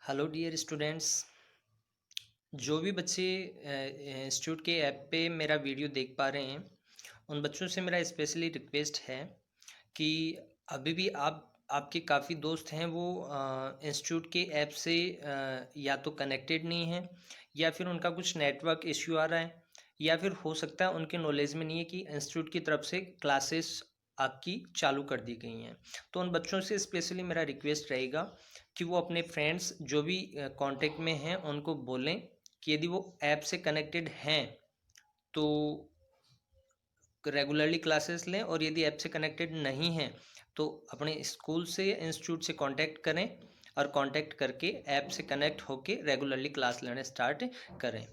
Hello dear students. जो भी बच्चे इंस्टीट्यूट के ऐप पे मेरा वीडियो देख पा रहे हैं, उन बच्चों से मेरा स्पेशली रिक्वेस्ट है कि अभी भी आपके काफ़ी दोस्त हैं वो इंस्टीट्यूट के ऐप से या तो कनेक्टेड नहीं हैं, या फिर उनका कुछ नेटवर्क इश्यू आ रहा है, या फिर हो सकता है उनके नॉलेज में नहीं है कि इंस्टीट्यूट की तरफ से क्लासेस आपकी चालू कर दी गई हैं। तो उन बच्चों से स्पेशली मेरा रिक्वेस्ट रहेगा कि वो अपने फ्रेंड्स जो भी कांटेक्ट में हैं उनको बोलें कि यदि वो ऐप से कनेक्टेड हैं तो रेगुलरली क्लासेस लें, और यदि ऐप से कनेक्टेड नहीं हैं तो अपने स्कूल से या इंस्टीट्यूट से कांटेक्ट करें, और कांटेक्ट करके ऐप से कनेक्ट होके रेगुलरली क्लास लेना स्टार्ट करें।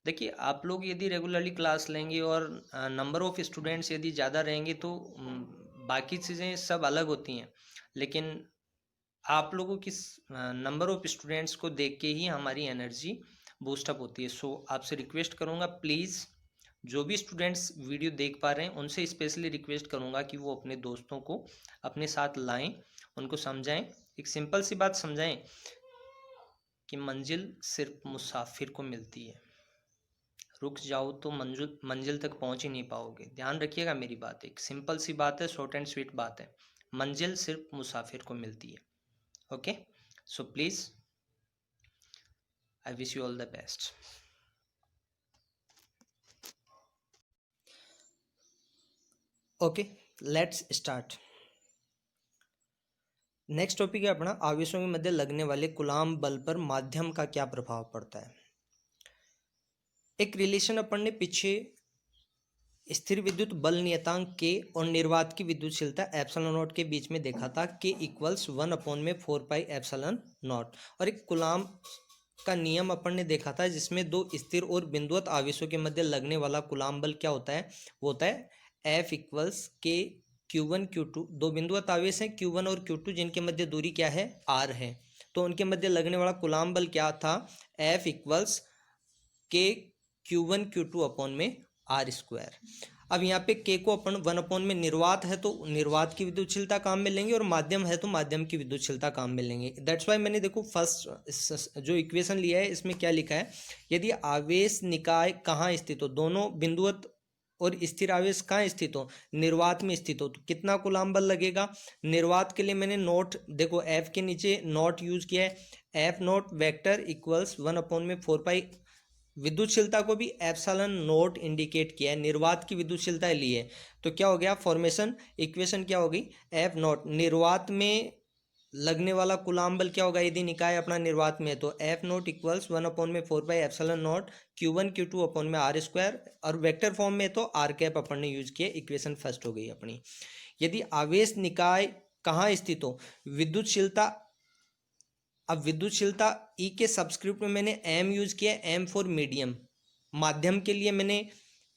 देखिए, आप लोग यदि रेगुलरली क्लास लेंगे और नंबर ऑफ़ स्टूडेंट्स यदि ज़्यादा रहेंगे तो बाकी चीज़ें सब अलग होती हैं, लेकिन आप लोगों की नंबर ऑफ स्टूडेंट्स को देख के ही हमारी एनर्जी बूस्टअप होती है। सो आपसे रिक्वेस्ट करूँगा, प्लीज़ जो भी स्टूडेंट्स वीडियो देख पा रहे हैं उनसे स्पेशली रिक्वेस्ट करूँगा कि वो अपने दोस्तों को अपने साथ लाएं, उनको समझाएं, एक सिंपल सी बात समझाएं कि मंजिल सिर्फ मुसाफिर को मिलती है। रुक जाओ तो मंजिल मंजिल तक पहुंच ही नहीं पाओगे। ध्यान रखिएगा मेरी बात, एक सिंपल सी बात है, शॉर्ट एंड स्वीट बात है। मंजिल सिर्फ मुसाफिर को मिलती है। Okay, so please I wish you all the best. Okay, let's start. Next topic है अपना, आवेशों के मध्य लगने वाले कूलाम बल पर माध्यम का क्या प्रभाव पड़ता है। एक रिलेशन अपन ने पीछे स्थिर विद्युत बल नियतांक के और निर्वात की विद्युतशीलता एप्सिलॉन नॉट के बीच में देखा था, के इक्वल्स 1/4 एप्सिलॉन नॉट। और एक कूलाम का नियम अपन ने देखा था जिसमें दो स्थिर और बिंदुवत आवेशों के मध्य लगने वाला कूलाम बल क्या होता है, वो होता है F इक्वल्स के Q1 Q2। दो बिंदुवत आवेश हैं Q1 और Q2 जिनके मध्य दूरी क्या है, R है। तो उनके मध्य लगने वाला कूलाम बल क्या था, F इक्वल्स के Q1 Q2 अपॉन में आर स्क्वायर। अब यहाँ पे के को अपन 1 में निर्वात है तो निर्वात की विद्युतशीलता काम में लेंगे, और माध्यम है तो माध्यम की विद्युतशीलता काम में लेंगे। दैट्स वाई मैंने देखो फर्स्ट जो इक्वेशन लिया है इसमें क्या लिखा है, यदि आवेश निकाय कहाँ स्थित हो, दोनों बिंदुवत और स्थिर आवेश कहाँ स्थित हो, निर्वात में स्थित हो, तो कितना कूलाम बल लगेगा। निर्वात के लिए मैंने नोट देखो एफ के नीचे नोट यूज किया है, एफ नोट वेक्टर इक्वल्स 1/4 विद्युतशीलता को भी एप्सिलॉन नोट इंडिकेट किया है, निर्वात की विद्युतशीलता ली है। तो क्या हो गया, फॉर्मेशन इक्वेशन क्या होगी, एफ नोट निर्वात में लगने वाला कूलाम बल क्या होगा यदि निकाय अपना निर्वात में है, तो F note equals 1/4 epsilon note Q1 Q2 upon में आर स्क्वायर, और वेक्टर फॉर्म में तो आर कैप अपन ने यूज किया, इक्वेशन फर्स्ट हो गई अपनी। यदि आवेश निकाय कहाँ स्थित हो, विद्युतशीलता, अब विद्युतशीलता ई के सब्सक्रिप्ट में मैंने एम यूज किया, एम फॉर मीडियम। माध्यम के लिए मैंने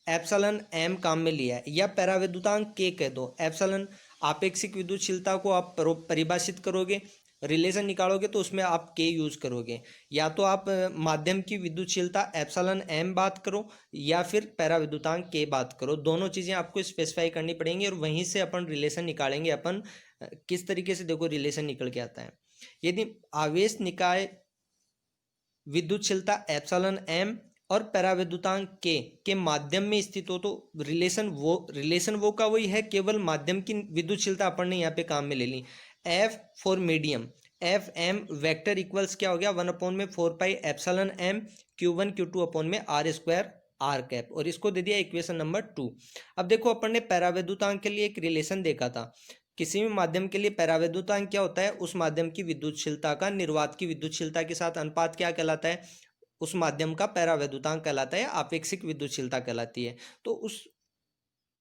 एप्सिलॉन एम काम में लिया है, या पैराविद्युतांक के कह दो। एप्सिलॉन आपेक्षिक विद्युतशीलता को आप परिभाषित करोगे, रिलेशन निकालोगे तो उसमें आप के यूज करोगे। या तो आप माध्यम की विद्युतशीलता एप्सिलॉन एम बात करो, या फिर पैराविद्युतांक के बात करो। दोनों चीज़ें आपको स्पेसिफाई करनी पड़ेंगी, और वहीं से अपन रिलेशन निकालेंगे। अपन किस तरीके से देखो रिलेशन निकल के आता है, यदि आवेश निकाय विद्युतशीलता एप्सिलॉन एम और पराविद्युतांक के माध्यम में स्थित हो, तो रिलेशन वो का वही है, केवल माध्यम की विद्युतशीलता अपन ने यहाँ पे काम में ले ली। F for medium, F M vector equals क्या हो गया, 1/4 epsilon M Q1 Q2 upon में आर स्क्वायर आर कैप, और इसको दे दिया इक्वेशन नंबर 2। अब देखो अपन ने पैराविद्युतांक के लिए एक रिलेशन देखा था, किसी भी माध्यम के लिए पैराविद्युतांक क्या होता है, उस माध्यम की विद्युतशीलता का निर्वात की विद्युतशीलता के साथ अनुपात क्या कहलाता है, उस माध्यम का पैराविद्युतांक कहलाता है, आपेक्षिक विद्युतशीलता कहलाती है। तो उस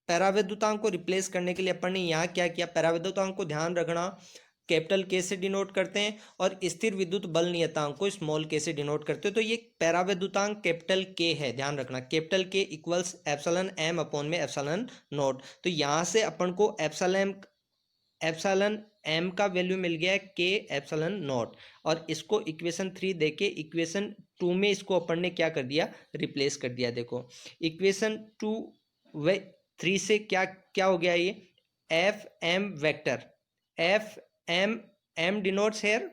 पैराविद्युतांक को रिप्लेस करने के लिए अपन ने यहाँ क्या किया, पैराविद्युतांक को ध्यान रखना कैपिटल के से डिनोट करते हैं, और स्थिर विद्युत बल नियतांक को स्मॉल के से डिनोट करते हैं। तो ये पैराविद्युतांक कैपिटल के है, ध्यान रखना, कैपिटल के इक्वल्स एप्सिलॉन एम अपॉन में एप्सिलॉन नोट। तो यहाँ से अपन को एप्सिलॉन एम का वैल्यू मिल गया है के एप्सिलॉन नॉट, और इसको इक्वेशन 3 देके इक्वेशन 2 में इसको अपन ने क्या कर दिया, रिप्लेस कर दिया। देखो इक्वेशन 2 व 3 से क्या क्या हो गया, ये F M vector, F M, M denotes here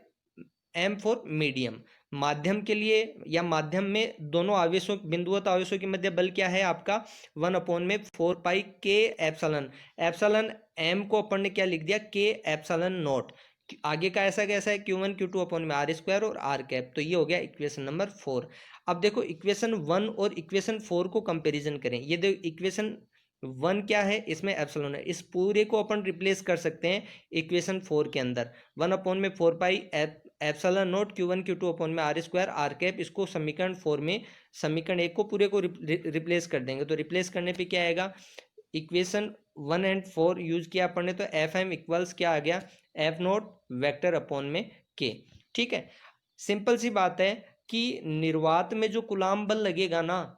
M for medium. माध्यम के लिए या माध्यम में दोनों आवेशों बिंदुवत आवेशों के मध्य बल क्या है आपका 1/4 पाई के एप्सिलॉन। एप्सिलॉन एम को अपन ने क्या लिख दिया के एप्सिलॉन नॉट। आगे का ऐसा कैसा है Q1 Q2 अपॉन में आर स्क्वायर और आर कैप। तो ये हो गया इक्वेशन नंबर 4। अब देखो इक्वेशन 1 और इक्वेशन 4 को कंपैरिजन करें। ये देखो इक्वेशन 1 क्या है, इसमें एप्सिलॉन है, इस पूरे को अपन रिप्लेस कर सकते हैं इक्वेशन 4 के अंदर। 1/4 pi epsilon not Q1 Q2 upon में आर स्क्वायर आर कैप। इसको समीकरण 4 में समीकरण 1 को पूरे को रिप्लेस कर देंगे। तो रिप्लेस करने पे क्या आएगा, इक्वेशन 1 एंड 4 यूज किया अपन ने, तो एफ एम इक्वल्स क्या आ गया एफ नॉट वेक्टर अपॉन में के। ठीक है, सिंपल सी बात है कि निर्वात में जो कूलाम बल लगेगा ना,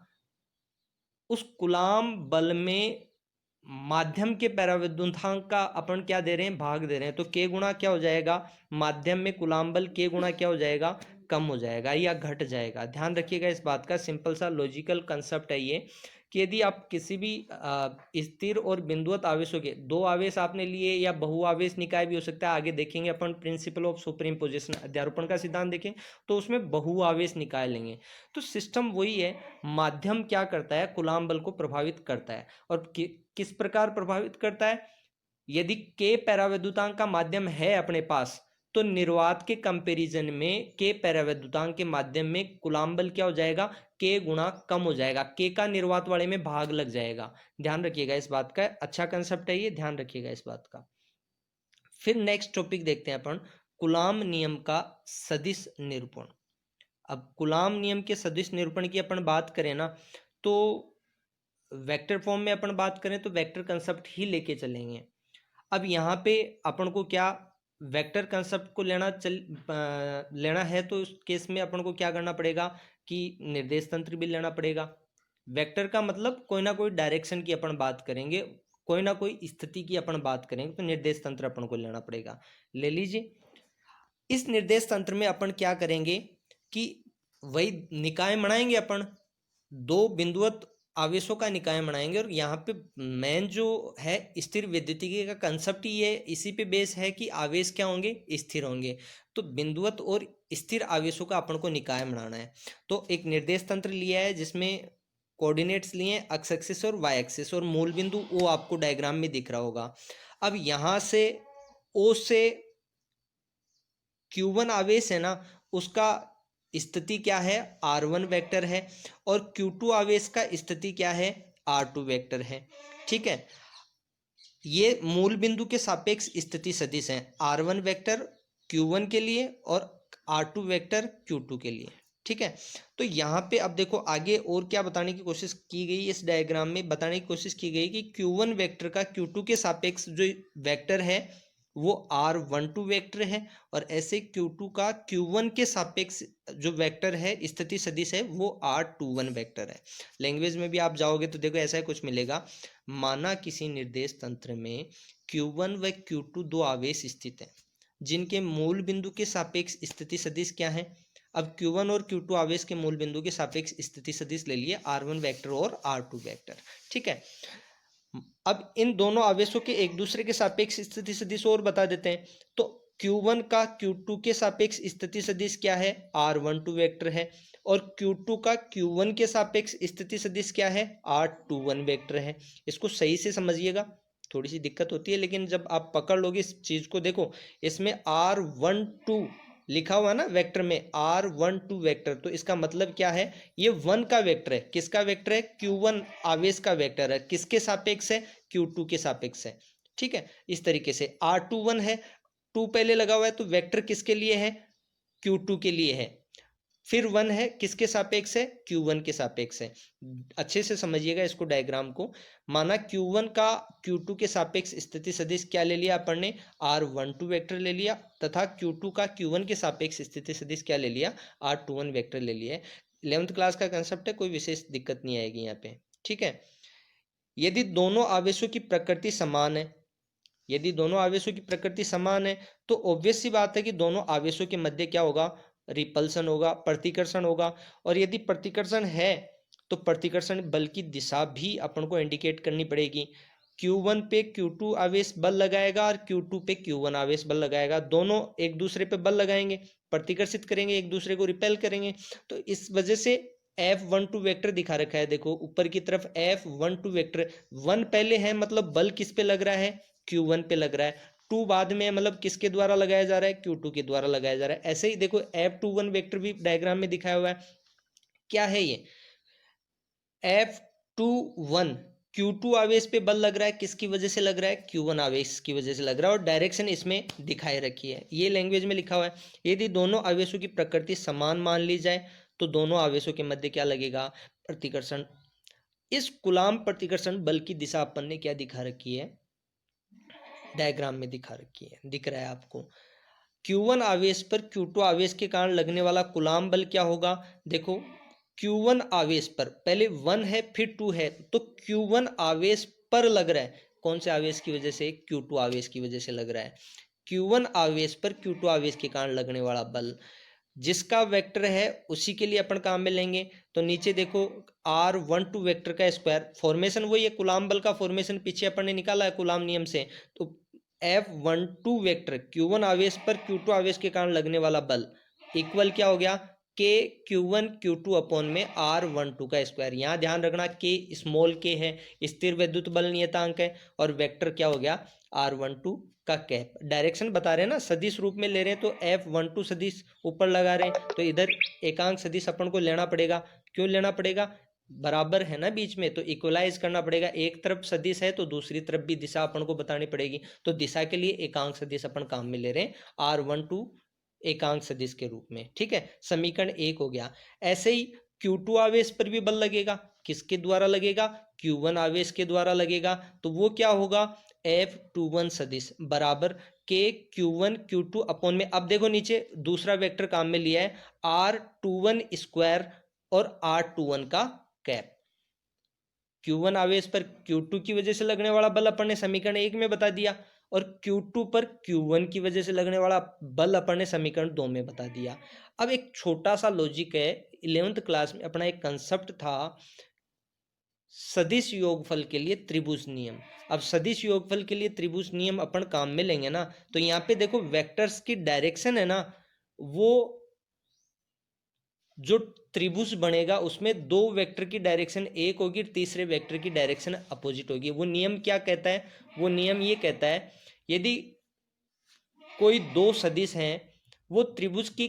उस कूलाम बल में माध्यम के पराविद्युतांक का अपन क्या दे रहे हैं, भाग दे रहे हैं। तो के गुणा क्या हो जाएगा, माध्यम में कूलाम बल के गुणा क्या हो जाएगा, कम हो जाएगा या घट जाएगा। ध्यान रखिएगा इस बात का, सिंपल सा लॉजिकल कंसेप्ट है ये कि यदि आप किसी भी स्थिर और बिंदुवत आवेशों के दो आवेश आपने लिए या बहुआवेश निकाय भी हो सकता है, आगे देखेंगे अपन प्रिंसिपल ऑफ सुपर इम्पोजिशन अध्यारोपण का सिद्धांत देखें तो उसमें बहुआवेश निकाय लेंगे। तो सिस्टम वही है, माध्यम क्या करता है, कूलाम बल को प्रभावित करता है। और किस प्रकार प्रभावित करता है, यदि के परावैद्युतांक का माध्यम है अपने पास, तो निर्वात के कंपैरिजन में के परावैद्युतांक के माध्यम में कूलाम बल क्या हो जाएगा, के गुणा कम हो जाएगा, के का निर्वात वाले में भाग लग जाएगा। ध्यान रखिएगा इस बात का, अच्छा कंसेप्ट है ये, ध्यान रखिएगा इस बात का। फिर नेक्स्ट टॉपिक देखते हैं अपन, कूलाम नियम का सदिश निरूपण। अब कूलाम नियम के सदिश निरूपण की अपन बात करें ना, तो वेक्टर फॉर्म में अपन बात करें तो वेक्टर कंसेप्ट ही लेके चलेंगे। अब यहाँ पे अपन को क्या वेक्टर कंसेप्ट को लेना है, तो उस केस में अपन को क्या करना पड़ेगा कि निर्देश तंत्र भी लेना पड़ेगा। वेक्टर का मतलब कोई ना कोई डायरेक्शन की अपन बात करेंगे, कोई ना कोई स्थिति की अपन बात करेंगे, तो निर्देश तंत्र अपन को लेना पड़ेगा। ले लीजिए, इस निर्देश तंत्र में अपन क्या करेंगे कि वही निकाय बनाएंगे अपन, दो बिंदुवत आवेशों का निकाय बनाएंगे। और यहाँ पे मेन जो है स्थिर विद्युतीय का कंसेप्ट ही है, इसी पे बेस है कि आवेश क्या होंगे, स्थिर होंगे। तो बिंदुवत और स्थिर आवेशों का अपन को निकाय बनाना है। तो एक निर्देश तंत्र लिया है जिसमें कोऑर्डिनेट्स लिए हैं एक्स एक्सिस और वाई एक्सिस, और मूल बिंदु वो आपको डायग्राम में दिख रहा होगा। अब यहाँ से ओ से Q1 आवेश है ना, उसका स्थिति क्या है, R1 वेक्टर है, और Q2 आवेश का स्थिति क्या है, R2 वेक्टर है। ठीक है, ये मूल बिंदु के सापेक्ष स्थिति सदिश हैं, R1 वेक्टर Q1 के लिए और R2 वेक्टर Q2 के लिए। ठीक है, तो यहाँ पे अब देखो आगे और क्या बताने की कोशिश की गई, इस डायग्राम में बताने की कोशिश की गई कि Q1 वेक्टर का Q2 के सापेक्ष जो वेक्टर है वो R12 वेक्टर है, और ऐसे Q2 का Q1 के सापेक्ष जो वेक्टर है स्थिति सदिश है वो R21 वेक्टर है। लैंग्वेज में भी आप जाओगे तो देखो ऐसा ही कुछ मिलेगा, माना किसी निर्देश तंत्र में Q1 व Q2 दो आवेश स्थित हैं जिनके मूल बिंदु के सापेक्ष स्थिति सदिश क्या है। अब Q1 और Q2 आवेश के मूल बिंदु के सापेक्ष स्थिति सदिश ले लिए R1 वेक्टर और R2 वेक्टर। ठीक है, अब इन दोनों आवेशों के एक दूसरे के सापेक्ष स्थिति सदिश और बता देते हैं। तो Q1 का Q2 के सापेक्ष स्थिति सदिश क्या है, R12 वेक्टर है, और Q2 का Q1 के सापेक्ष स्थिति सदिश क्या है, R21 वेक्टर है। इसको सही से समझिएगा, थोड़ी सी दिक्कत होती है लेकिन जब आप पकड़ लोगे इस चीज को, देखो इसमें R12 लिखा हुआ ना वेक्टर में, R12 वेक्टर, तो इसका मतलब क्या है, ये 1 का वेक्टर है। किसका वेक्टर है, Q1 आवेश का वेक्टर है। किसके सापेक्ष है, Q2 के सापेक्ष है। ठीक है, इस तरीके से R21 है, 2 पहले लगा हुआ है, तो वेक्टर किसके लिए है, Q2 के लिए है। फिर 1 है, किसके सापेक्ष है, Q1 के सापेक्ष है। अच्छे से समझिएगा इसको डायग्राम को। माना Q1 का Q2 के सापेक्ष स्थिति सदिश क्या ले लिया अपन ने, R12 वेक्टर ले लिया, तथा Q2 का Q1 के सापेक्ष स्थिति सदिश क्या ले लिया, R21 वेक्टर ले लिया। 11th क्लास का कंसेप्ट है, कोई विशेष दिक्कत नहीं आएगी यहाँ पे। ठीक है, यदि दोनों आवेशों की प्रकृति समान है, यदि दोनों आवेशों की प्रकृति समान है तो ऑब्वियस सी बात है कि दोनों आवेशों के मध्य क्या होगा, रिपल्सन होगा, प्रतिकर्षण होगा। और यदि प्रतिकर्षण है तो प्रतिकर्षण बल की दिशा भी अपन को इंडिकेट करनी पड़ेगी। Q1 पे Q2 आवेश बल लगाएगा और Q2 पे Q1 आवेश बल लगाएगा, दोनों एक दूसरे पे बल लगाएंगे, प्रतिकर्षित करेंगे, एक दूसरे को रिपेल करेंगे। तो इस वजह से F12 वेक्टर दिखा रखा है, देखो ऊपर की तरफ F12 वेक्टर, 1 पहले है मतलब बल किस पे लग रहा है, Q1 पे लग रहा है, 2 बाद में है मतलब किसके द्वारा लगाया जा रहा है, Q2 के द्वारा लगाया जा रहा है। ऐसे ही देखो F21 वेक्टर भी डायग्राम में दिखाया हुआ है। क्या है ये F21, Q2 आवेश पे बल लग रहा है, किसकी वजह से लग रहा है, Q1 आवेश की वजह से लग रहा है, और डायरेक्शन इसमें दिखाई रखी है, ये लैंग्वेज में लिखा हुआ है। यदि दोनों आवेशों की प्रकृति समान मान ली जाए तो दोनों आवेशों के मध्य क्या लगेगा, प्रतिकर्षण। इस कूलाम्ब प्रतिकर्षण बल की दिशा अपन ने क्या दिखा रखी है, डायग्राम में दिखा रखी है, दिख रहा है आपको। Q1 आवेश पर Q2 आवेश के कारण लगने वाला कूलाम्ब बल क्या होगा, देखो Q1 आवेश पर, पहले 1 है फिर 2 है, तो Q1 आवेश पर लग रहा है, कौन से आवेश की वजह से, Q2 आवेश की वजह से लग रहा है। Q1 आवेश पर Q2 आवेश के कारण लगने वाला बल जिसका वेक्टर है उसी के लिए अपन काम में लेंगे। तो नीचे देखो R12 वेक्टर का स्क्वायर, फॉर्मेशन वही है, कूलाम्ब बल का फॉर्मेशन पीछे अपन ने निकाला है कूलाम्ब नियम से। तो F12 वेक्टर Q1 आवेश पर Q2 आवेश के कारण लगने वाला बल इक्वल क्या हो गया, K Q1 Q2 अपॉन में R12 का स्क्वायर। यहाँ ध्यान रखना K स्मॉल k है, स्थिर विद्युत बल नियतांक है, और वेक्टर क्या हो गया R12 का कैप। डायरेक्शन बता रहे हैं ना, सदिश रूप में ले रहे हैं तो F12 सदिश ऊपर लगा रहे हैं, तो इधर एकांक सदिश अपन को लेना पड़ेगा। क्यों लेना पड़ेगा, बराबर है ना बीच में, तो इक्वलाइज करना पड़ेगा। एक तरफ सदिश है तो दूसरी तरफ भी दिशा अपन को बतानी पड़ेगी, तो दिशा के लिए एकांक सदिश अपन काम में ले रहे हैं R12 एकांक सदिश के रूप में, ठीक है। समीकरण 1 हो गया। ऐसे ही Q2 आवेश पर भी बल लगेगा, किसके द्वारा लगेगा, Q1 आवेश के द्वारा लगेगा, तो वो क्या होगा F21 सदिश बराबर K Q1 Q2 अपॉन में, अब देखो नीचे दूसरा वेक्टर काम में लिया है R21 स्क्वायर और R21 का कैप। Q1 आवेश पर Q2 की वजह से लगने वाला बल अपन ने समीकरण 1 में बता दिया, और Q2 पर Q1 की वजह से लगने वाला बल अपन ने समीकरण 2 में बता दिया। अब एक छोटा सा लॉजिक है, 11th क्लास में अपना एक कंसेप्ट था सदिश योगफल के लिए त्रिभुज नियम। अब सदिश योगफल के लिए त्रिभुज नियम अपन काम में लेंगे ना, तो यहाँ पे देखो वेक्टर्स की डायरेक्शन है ना, वो जो त्रिभुज बनेगा उसमें दो वेक्टर की डायरेक्शन एक होगी, तीसरे वेक्टर की डायरेक्शन अपोजिट होगी। वो नियम क्या कहता है, वो नियम ये कहता है यदि कोई दो सदिश हैं वो त्रिभुज की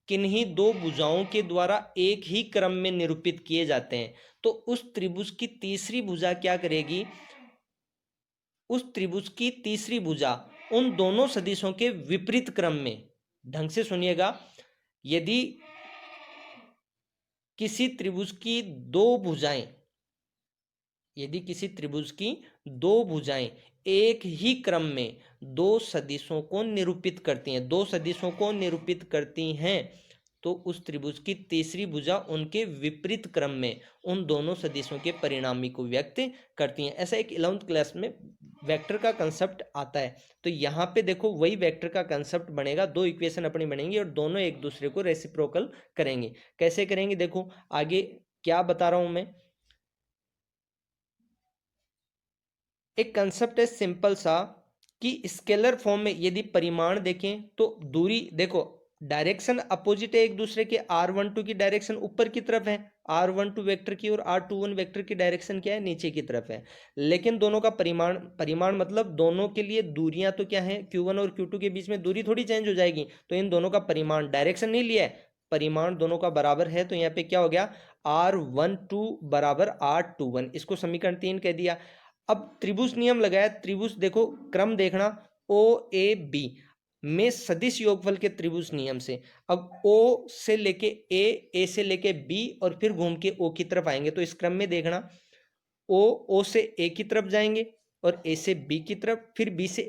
किन्हीं दो भुजाओं के द्वारा एक ही क्रम में निरूपित किए जाते हैं, तो उस त्रिभुज की तीसरी भुजा क्या करेगी, उस त्रिभुज की तीसरी भुजा उन दोनों सदिशों के विपरीत क्रम में, ढंग से सुनिएगा, यदि किसी त्रिभुज की दो भुजाएं, यदि किसी त्रिभुज की दो भुजाएं एक ही क्रम में दो सदिशों को निरूपित करती हैं, दो सदिशों को निरूपित करती हैं, तो उस त्रिभुज की तीसरी भुजा उनके विपरीत क्रम में उन दोनों सदिशों के परिणामी को व्यक्त करती हैं। ऐसा एक 11th क्लास में वेक्टर का कंसेप्ट आता है। तो यहाँ पे देखो वही वेक्टर का कंसेप्ट बनेगा, दो इक्वेशन अपनी बनेंगी और दोनों एक दूसरे को रेसिप्रोकल करेंगे। कैसे करेंगे, देखो आगे क्या बता रहा हूं मैं, एक कंसेप्ट है सिंपल सा कि स्केलर फॉर्म में यदि परिमाण देखें तो दूरी देखो, डायरेक्शन अपोजिट है एक दूसरे के, R12 की डायरेक्शन ऊपर की तरफ है R12 वेक्टर की, और R21 वेक्टर की डायरेक्शन क्या है, नीचे की तरफ है। लेकिन दोनों का परिमाण, परिमाण मतलब दोनों के लिए दूरियां तो क्या है, Q1 और Q2 के बीच में दूरी थोड़ी चेंज हो जाएगी, तो इन दोनों का परिमाण, डायरेक्शन नहीं लिया है, परिमाण दोनों का बराबर है, तो यहाँ पे क्या हो गया R12 बराबर R21, इसको समीकरण 3 कह दिया। अब त्रिभुज नियम लगाया, त्रिभुज देखो क्रम देखना ओ ए बी में सदिश योगफल के त्रिभुज नियम से, अब O से लेके A से लेके B और फिर घूम के O की तरफ आएंगे, तो इस क्रम में देखना O से A की तरफ जाएंगे और A से B की तरफ, फिर B से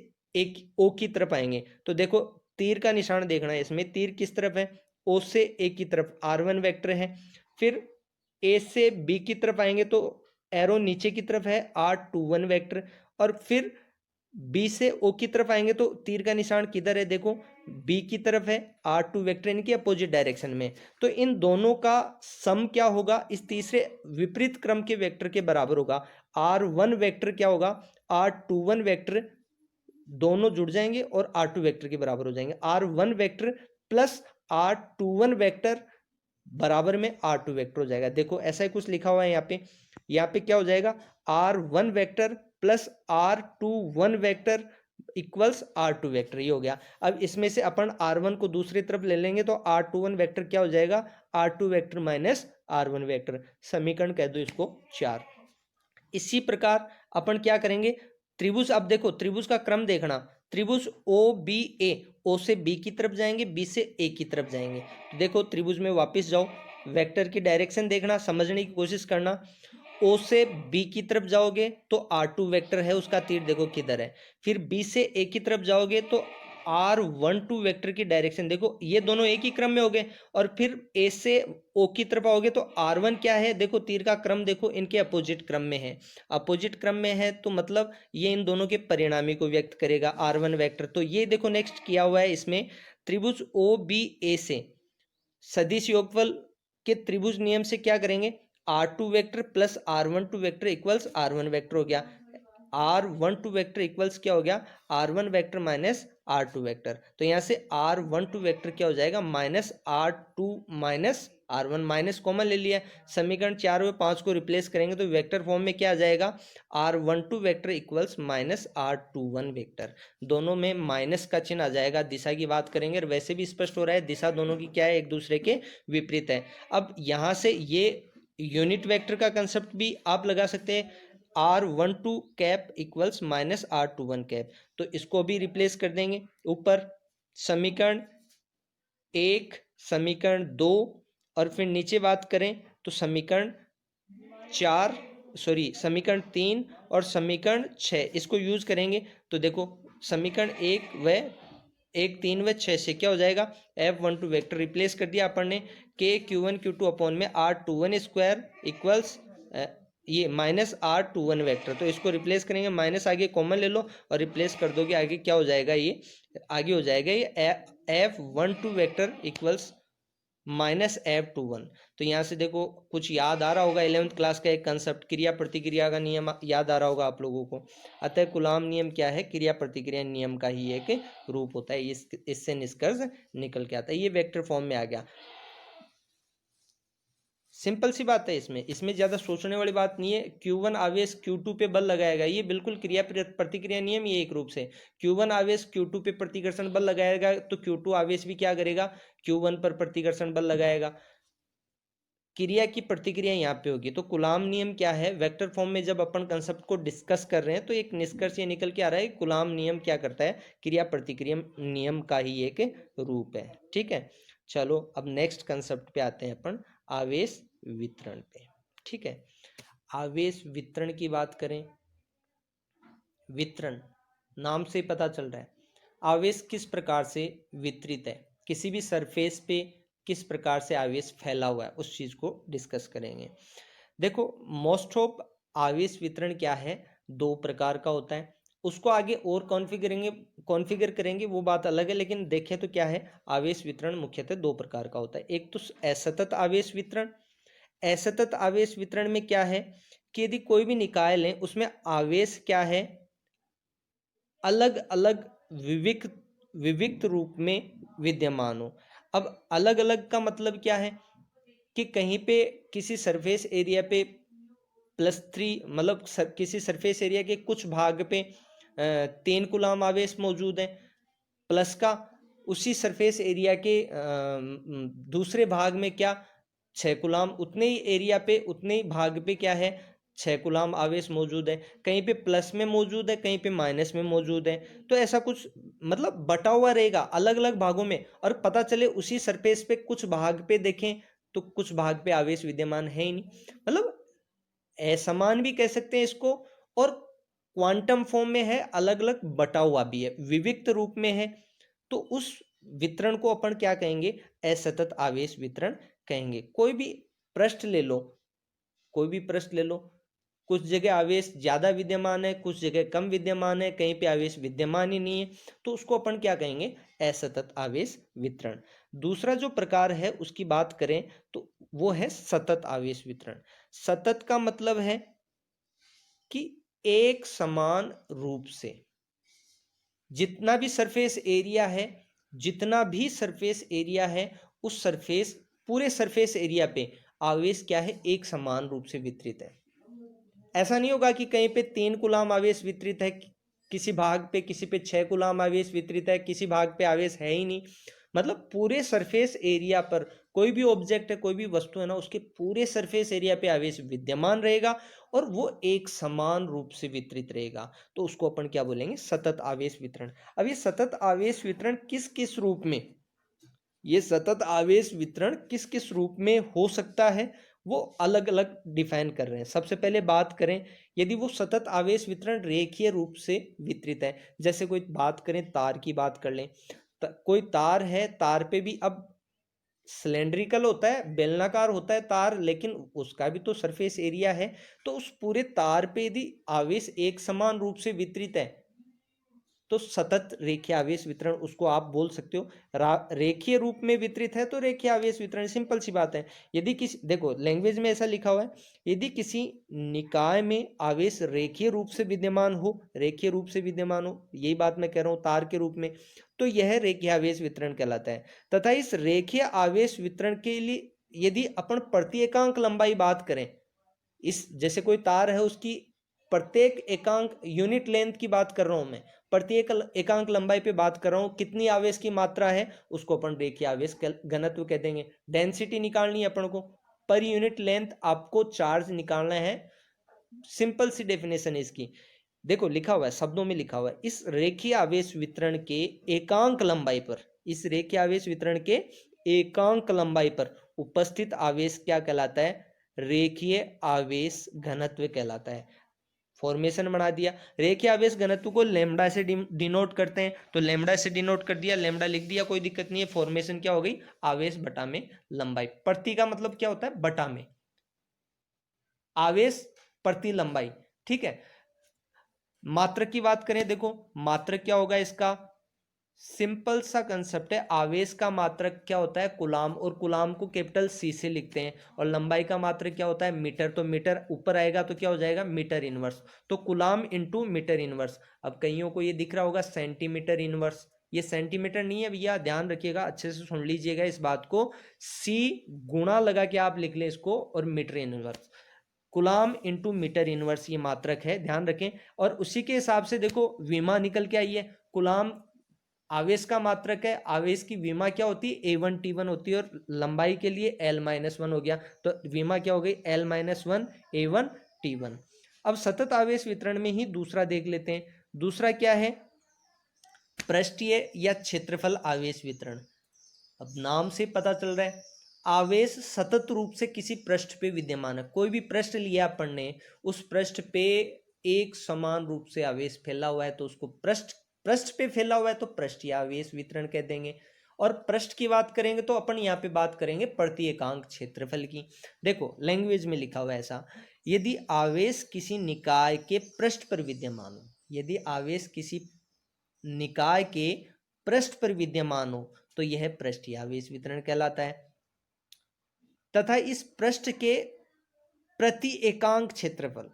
O की तरफ आएंगे। तो देखो तीर का निशान देखना है इसमें, तीर किस तरफ है, O से A की तरफ R1 वेक्टर है, फिर A से B की तरफ आएंगे तो एरो नीचे की तरफ है R21 वेक्टर, और फिर B से O की तरफ आएंगे तो तीर का निशान किधर है, देखो B की तरफ है R2 वेक्टर, इनकी अपोजिट डायरेक्शन में। तो इन दोनों का सम क्या होगा, इस तीसरे विपरीत क्रम के वेक्टर के बराबर होगा। R1 वेक्टर क्या होगा, R21 वेक्टर दोनों जुड़ जाएंगे और R2 वेक्टर के बराबर हो जाएंगे। R1 vector plus R21 vector बराबर में R2 वेक्टर हो जाएगा। देखो ऐसा ही कुछ लिखा हुआ है यहाँ पे क्या हो जाएगा, R1 vector plus R21 vector equals R2 vector, ये हो गया। अब इसमें से अपन R1 को दूसरी तरफ ले लेंगे तो R21 वेक्टर क्या हो जाएगा, R2 vector minus R1 vector. समीकरण कह दो इसको 4। इसी प्रकार अपन क्या करेंगे, त्रिभुज, अब देखो त्रिभुज का क्रम देखना, त्रिभुज ओ बी ए, ओ से बी की तरफ जाएंगे, बी से ए की तरफ जाएंगे। तो देखो त्रिभुज में वापस जाओ, वेक्टर की डायरेक्शन देखना, समझने की कोशिश करना। ओ से बी की तरफ जाओगे तो R2 वेक्टर है, उसका तीर देखो किधर है। फिर बी से ए की तरफ जाओगे तो R12 वेक्टर की डायरेक्शन देखो, ये दोनों एक ही क्रम में हो गए। और फिर ए से ओ की तरफ आओगे तो R1 क्या है, देखो तीर का क्रम देखो, इनके अपोजिट क्रम में है। अपोजिट क्रम में है तो मतलब ये इन दोनों के परिणामी को व्यक्त करेगा R1 वेक्टर। तो ये देखो नेक्स्ट किया हुआ है इसमें, त्रिभुज ओ बी ए से सदिश योगफल के त्रिभुज नियम से क्या करेंगे, R2 vector plus R12 vector equals R1 vector हो गया। R12 वेक्टर इक्वल्स क्या हो गया, R1 vector minus R2 vector. तो यहाँ से R12 वेक्टर क्या हो जाएगा, minus R2 minus R1, minus common ले लिया। समीकरण 4 में 5 को रिप्लेस करेंगे तो वेक्टर फॉर्म में क्या आ जाएगा, R12 vector equals minus R21 vector. दोनों में माइनस का चिन्ह आ जाएगा। दिशा की बात करेंगे और वैसे भी स्पष्ट हो रहा है दिशा दोनों की क्या है, एक दूसरे के विपरीत है। अब यहाँ से ये यूनिट वेक्टर का कंसेप्ट भी आप लगा सकते हैं, R12 cap equals minus R21 cap. तो इसको भी रिप्लेस कर देंगे ऊपर, समीकरण 1, समीकरण 2, और फिर नीचे बात करें तो समीकरण 4, सॉरी समीकरण 3 और समीकरण 6, इसको यूज करेंगे। तो देखो समीकरण 1, 3 व 6 से क्या हो जाएगा, F12 वेक्टर रिप्लेस कर दिया अपन ने, के Q1 Q2 अपॉन में R21 स्क्वायर इक्वल्स ये माइनस R21 वेक्टर। तो इसको रिप्लेस करेंगे, माइनस आगे कॉमन ले लो और रिप्लेस कर दोगे, आगे क्या हो जाएगा, ये आगे हो जाएगा ये F12 vector equals minus F21। तो यहाँ से देखो कुछ याद आ रहा होगा, 11th क्लास का एक कंसेप्ट क्रिया प्रतिक्रिया का नियम याद आ रहा होगा आप लोगों को। अतः कूलॉम नियम क्या है, क्रिया प्रतिक्रिया नियम का ही एक रूप होता है। इससे निष्कर्ष निकल के आता है, ये वेक्टर फॉर्म में आ गया। सिंपल सी बात है, इसमें ज्यादा सोचने वाली बात नहीं है। Q1 आवेश Q2 पे बल लगाएगा, ये बिल्कुल क्रिया प्रतिक्रिया नियम, ये एक रूप से Q1 आवेश Q2 पे प्रतिकर्षण बल लगाएगा तो Q2 आवेश भी क्या करेगा, Q1 पर प्रतिकर्षण बल लगाएगा। क्रिया की प्रतिक्रिया यहाँ पे होगी। तो कूलॉम नियम क्या है, वेक्टर फॉर्म में जब अपन कंसेप्ट को डिस्कस कर रहे हैं तो एक निष्कर्ष ये निकल के आ रहा है, कूलॉम नियम क्या करता है, क्रिया प्रतिक्रिया नियम का ही एक रूप है। ठीक है, चलो अब नेक्स्ट कंसेप्ट पे आते हैं अपन, आवेश वितरण पे। ठीक है, आवेश वितरण की बात करें, वितरण नाम से पता चल रहा है आवेश किस प्रकार से वितरित है, किसी भी सरफेस पे किस प्रकार से आवेश फैला हुआ है, उस चीज को डिस्कस करेंगे। देखो मोस्ट ऑफ आवेश वितरण क्या है, 2 प्रकार का होता है। उसको आगे और कॉन्फ़िगर करेंगे वो बात अलग है, लेकिन देखें तो क्या है, आवेश वितरण मुख्यतः 2 प्रकार का होता है। एक तो असतत आवेश वितरण। असतत आवेश वितरण में क्या है कि यदि कोई भी निकाय लें उसमें आवेश क्या है, अलग अलग विविक्त रूप में विद्यमान हो। अब अलग अलग का मतलब क्या है कि कहीं पे किसी सरफेस एरिया पे +3, मतलब किसी सरफेस एरिया के कुछ भाग पे 3 कूलॉम आवेश मौजूद है, प्लस का उसी सरफेस एरिया के दूसरे भाग में क्या 6 कूलॉम, उतने ही एरिया पे उतने ही भाग पे क्या है 6 कूलॉम आवेश मौजूद है। कहीं पे प्लस में मौजूद है, कहीं पे माइनस में मौजूद है। तो ऐसा कुछ मतलब बटा हुआ रहेगा अलग अलग भागों में, और पता चले उसी सरफेस पे कुछ भाग पे देखें तो कुछ भाग पे आवेश विद्यमान है ही नहीं, मतलब असमान भी कह सकते हैं इसको, और क्वांटम फॉर्म में है, अलग अलग बटा हुआ भी है, विविक्त रूप में है। तो उस वितरण को अपन क्या कहेंगे, असतत आवेश वितरण कहेंगे। कोई भी पृष्ठ ले लो, कोई भी पृष्ठ ले लो, कुछ जगह आवेश ज्यादा विद्यमान है, कुछ जगह कम विद्यमान है, कहीं पे आवेश विद्यमान ही नहीं है, तो उसको अपन क्या कहेंगे, असतत आवेश वितरण। दूसरा जो प्रकार है उसकी बात करें तो वो है सतत आवेश वितरण। सतत का मतलब है कि एक समान रूप से जितना भी सरफेस एरिया है, जितना भी सरफेस एरिया है उस सरफेस, पूरे सरफेस एरिया पे आवेश क्या है, एक समान रूप से वितरित है। ऐसा नहीं होगा कि कहीं पे 3 कूलाम आवेश वितरित है, किसी भाग पे, किसी पे 6 कूलाम आवेश वितरित है, किसी भाग पे आवेश है ही नहीं। मतलब पूरे सरफेस एरिया पर कोई भी ऑब्जेक्ट है, कोई भी वस्तु है ना, उसके पूरे सरफेस एरिया पे आवेश विद्यमान रहेगा और वो एक समान रूप से वितरित रहेगा। तो उसको अपन क्या बोलेंगे, सतत आवेश वितरण। अब ये सतत आवेश वितरण किस किस रूप में, ये सतत आवेश वितरण किस किस रूप में हो सकता है, वो अलग अलग डिफाइन कर रहे हैं। सबसे पहले बात करें, यदि वो सतत आवेश वितरण रेखीय रूप से वितरित है, जैसे कोई बात करें तार की बात कर लें, कोई तार है, तार पे भी अब सिलेंड्रिकल होता है, बेलनाकार होता है तार, लेकिन उसका भी तो सरफेस एरिया है। तो उस पूरे तार पे यदि आवेश एक समान रूप से वितरित है तो सतत रेखीय आवेश वितरण उसको आप बोल सकते हो। रेखीय रूप में वितरित है तो रेखीय आवेश वितरण, सिंपल सी बात है। यदि किसी, देखो लैंग्वेज में ऐसा लिखा हुआ है, यदि किसी निकाय में आवेश रेखीय रूप से विद्यमान हो, रेखीय रूप से विद्यमान हो, यही बात मैं कह रहा हूं तार के रूप में, तो यह रेखीय आवेश वितरण कहलाता है। तथा इस रेखीय आवेश वितरण के लिए यदि अपन प्रति एकांक लंबाई बात करें, इस जैसे कोई तार है, उसकी प्रत्येक एकांक यूनिट लेंथ की बात कर रहा हूं मैं, प्रत्येक एकांक लंबाई पे बात कर रहा हूं, कितनी आवेश की मात्रा है उसको अपन रेखीय आवेश घनत्व कह देंगे। डेंसिटी निकालनी है अपन को, पर यूनिट लेंथ आपको चार्ज निकालना है, सिंपल सी डेफिनेशन है इसकी। देखो लिखा हुआ है, शब्दों में लिखा हुआ है, इस रेखीय आवेश वितरण के एकांक लंबाई पर, इस रेखीय आवेश वितरण के एकांक लंबाई पर उपस्थित आवेश क्या कहलाता है, रेखीय आवेश घनत्व कहलाता है। फॉर्मेशन बना दिया, रेखीय आवेश घनत्व को लैम्डा से डिनोट करते हैं, तो लैम्डा से डिनोट कर दिया, लैम्डा लिख दिया, कोई दिक्कत नहीं है। फॉर्मेशन क्या हो गई, आवेश बटा में लंबाई। प्रति का मतलब क्या होता है, बटा में, आवेश प्रति लंबाई, ठीक है। मात्रक की बात करें, देखो मात्रक क्या होगा इसका, सिंपल सा कंसेप्ट है, आवेश का मात्रक क्या होता है, कुलाम, और कुलाम को कैपिटल सी से लिखते हैं, और लंबाई का मात्रक क्या होता है, मीटर, तो मीटर ऊपर आएगा तो क्या हो जाएगा, मीटर इनवर्स, तो कुलाम इंटू मीटर इनवर्स। अब कईयों को ये दिख रहा होगा सेंटीमीटर इनवर्स, ये सेंटीमीटर नहीं है भैया, ध्यान रखिएगा, अच्छे से सुन लीजिएगा इस बात को, सी गुणा लगा के आप लिख लें इसको, और metre inverse, coulomb into metre inverse ये मात्रक है, ध्यान रखें। और उसी के हिसाब से देखो विमा निकल के आई है, कुलाम आवेश का मात्रक है, आवेश की विमा क्या होती है, A1 T1 होती है, और लंबाई के लिए L-1 हो गया, तो विमा क्या हो गई, L-1 A1 T1। अब सतत आवेश वितरण में ही दूसरा देख लेते हैं, दूसरा क्या है, पृष्ठीय या क्षेत्रफल आवेश वितरण। अब नाम से पता चल रहा है, आवेश सतत रूप से किसी पृष्ठ पे विद्यमान है, कोई भी पृष्ठ लिया अपन ने, उस पृष्ठ पे एक समान रूप से आवेश फैला हुआ है तो उसको पृष्ठ पे फैला हुआ है तो पृष्ठीय आवेश वितरण कह देंगे। और पृष्ठ की बात करेंगे तो अपन यहाँ पे बात करेंगे प्रति एकांक क्षेत्रफल की। देखो लैंग्वेज में लिखा हुआ है ऐसा, यदि आवेश किसी निकाय के पृष्ठ पर विद्यमान हो, यदि आवेश किसी निकाय के पृष्ठ पर विद्यमान हो तो यह पृष्ठीय आवेश वितरण कहलाता है। तथा इस पृष्ठ के प्रति एकांक क्षेत्रफल,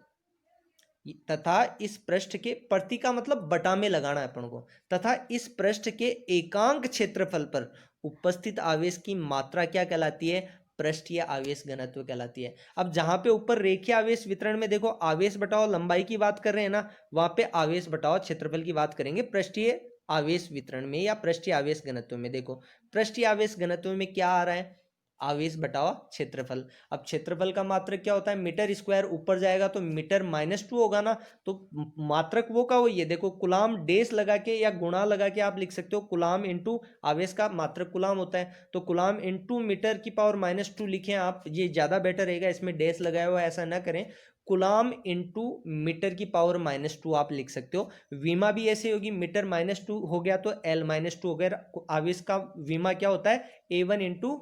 तथा इस पृष्ठ के प्रति का मतलब बटा में लगाना है अपन को, तथा इस पृष्ठ के एकांक क्षेत्रफल पर उपस्थित आवेश की मात्रा क्या कहलाती है, पृष्ठीय आवेश घनत्व कहलाती है। अब जहां पे ऊपर रेखीय आवेश वितरण में देखो आवेश बटाओ लंबाई की बात कर रहे हैं ना, वहां पे आवेश बटाओ क्षेत्रफल की बात करेंगे पृष्ठीय आवेश वितरण में या पृष्ठीय आवेश घनत्व में। देखो पृष्ठीय आवेश घनत्व में क्या आ रहा है, आवेश बटाओ क्षेत्रफल। अब क्षेत्रफल का मात्रक क्या होता है, मीटर स्क्वायर, ऊपर जाएगा तो मीटर -2 होगा ना, तो मात्रक वो का वही है। देखो कुलाम डेस लगा के या गुणा लगा के आप लिख सकते हो, कुलाम इंटू आवेश का मात्रक कुलाम होता है, तो कुलाम इंटू मीटर की पावर -2 लिखें आप, ये ज्यादा बेटर रहेगा, इसमें डेस लगाया हुआ ऐसा ना करें, कुलाम इंटू मीटर की पावर -2 आप लिख सकते हो। विमा भी ऐसे होगी, मीटर -2 हो गया तो L-2 हो गया, आवेश का विमा क्या होता है, A1 इंटू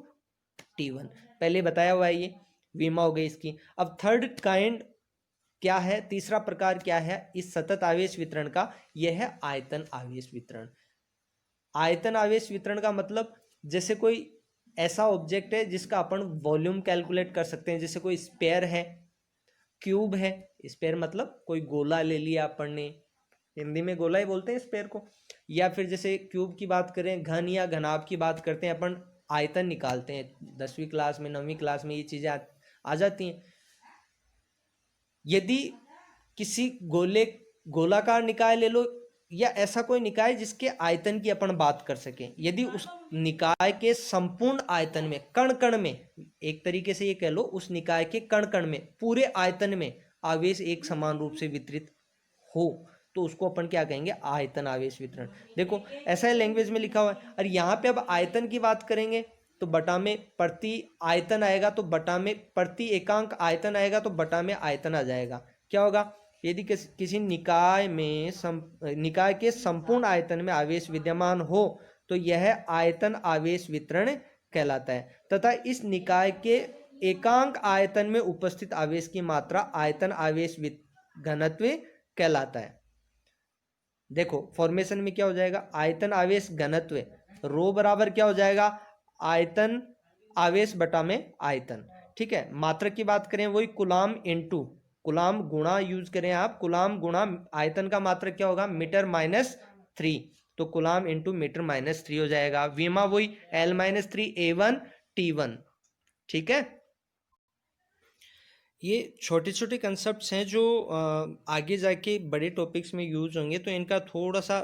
T1, पहले बताया हुआ है ये, विमा हो गई इसकी। अब थर्ड काइंड क्या है, तीसरा प्रकार क्या है इस सतत आवेश वितरण का, यह है आयतन आवेश वितरण। आयतन आवेश वितरण का मतलब, जैसे कोई ऐसा ऑब्जेक्ट है जिसका अपन वॉल्यूम कैलकुलेट कर सकते हैं, जैसे कोई स्पेयर है, क्यूब है, स्पेयर मतलब कोई गोला ले लिया अपन ने, हिंदी में गोला ही बोलते हैं स्पेयर को, या फिर जैसे क्यूब की बात करें, घन या घनाभ की बात करते हैं अपन, आयतन निकालते हैं, 10वीं क्लास में 9वीं क्लास में ये चीजें आ जाती हैं। यदि किसी गोलाकार निकाय ले लो या ऐसा कोई निकाय जिसके आयतन की अपन बात कर सके, यदि उस निकाय के संपूर्ण आयतन में कण कण में, एक तरीके से ये कह लो उस निकाय के कण कण में पूरे आयतन में आवेश एक समान रूप से वितरित हो, तो उसको अपन क्या कहेंगे, आयतन आवेश वितरण। देखो ऐसा है लैंग्वेज में लिखा हुआ है। और यहाँ पे अब आयतन की बात करेंगे तो बटा में प्रति आयतन आएगा, तो बटा में प्रति एकांक आयतन आएगा, तो बटा में आयतन आ जाएगा। क्या होगा, यदि किसी निकाय में निकाय के संपूर्ण आयतन में आवेश विद्यमान हो तो यह आयतन आवेश वितरण कहलाता है, तथा इस निकाय के एकांक आयतन में उपस्थित आवेश की मात्रा आयतन आवेश घनत्व कहलाता है। देखो फॉर्मेशन में क्या हो जाएगा, आयतन आवेश घनत्व रो बराबर क्या हो जाएगा, आयतन आवेश बटा में आयतन। ठीक है, मात्रक की बात करें वही कुलाम इनटू कुलाम गुणा यूज करें आप, कुलाम गुणा आयतन का मात्रक क्या होगा, मीटर माइनस 3, तो कुलाम इंटू मीटर माइनस 3 हो जाएगा। विमा वही L माइनस 3 A1 T1। ठीक है, ये छोटे छोटे कंसेप्ट्स हैं जो आगे जाके बड़े टॉपिक्स में यूज होंगे, तो इनका थोड़ा सा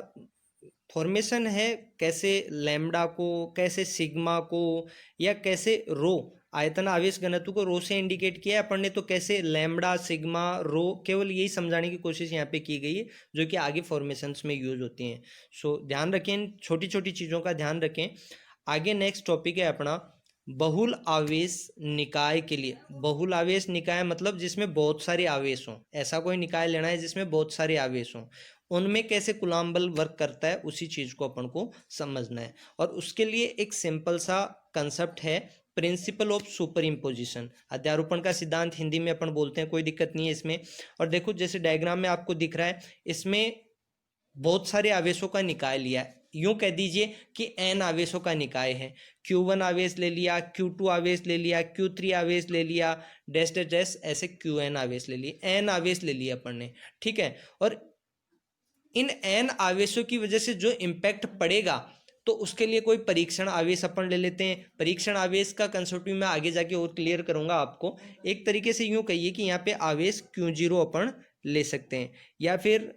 फॉर्मेशन है, कैसे लैम्डा को, कैसे सिग्मा को, या कैसे रो आयतन आवेश घनत्व को रो से इंडिकेट किया है अपन ने, तो कैसे लैम्डा सिग्मा रो, केवल यही समझाने की कोशिश यहाँ पे की गई है जो कि आगे फॉर्मेशंस में यूज होती हैं। सो ध्यान रखें, छोटी छोटी चीज़ों का ध्यान रखें। आगे नेक्स्ट टॉपिक है अपना बहुल आवेश निकाय के लिए। बहुल आवेश निकाय मतलब जिसमें बहुत सारे आवेश हों, ऐसा कोई निकाय लेना है जिसमें बहुत सारे आवेश हों, उनमें कैसे कूलम्ब बल वर्क करता है उसी चीज को अपन को समझना है। और उसके लिए एक सिंपल सा कंसेप्ट है, प्रिंसिपल ऑफ सुपर इम्पोजिशन, अध्यारोपण का सिद्धांत हिंदी में अपन बोलते हैं, कोई दिक्कत नहीं है इसमें। और देखो जैसे डायग्राम में आपको दिख रहा है, इसमें बहुत सारे आवेशों का निकाय लिया है, यूं कह दीजिए कि n आवेशों का निकाय है। Q1 आवेश ले लिया, Q2 आवेश ले लिया, Q3 आवेश ले लिया, डैश डैश डैश ऐसे Qn आवेश ले लिए, n आवेश ले लिए अपन ने। ठीक है, और इन n आवेशों की वजह से जो इम्पैक्ट पड़ेगा तो उसके लिए कोई परीक्षण आवेश अपन ले लेते हैं। परीक्षण आवेश का कंसेप्ट मैं आगे जाके और क्लियर करूंगा आपको। एक तरीके से यूं कहिए कि यहाँ पे आवेश Q0 अपन ले सकते हैं, या फिर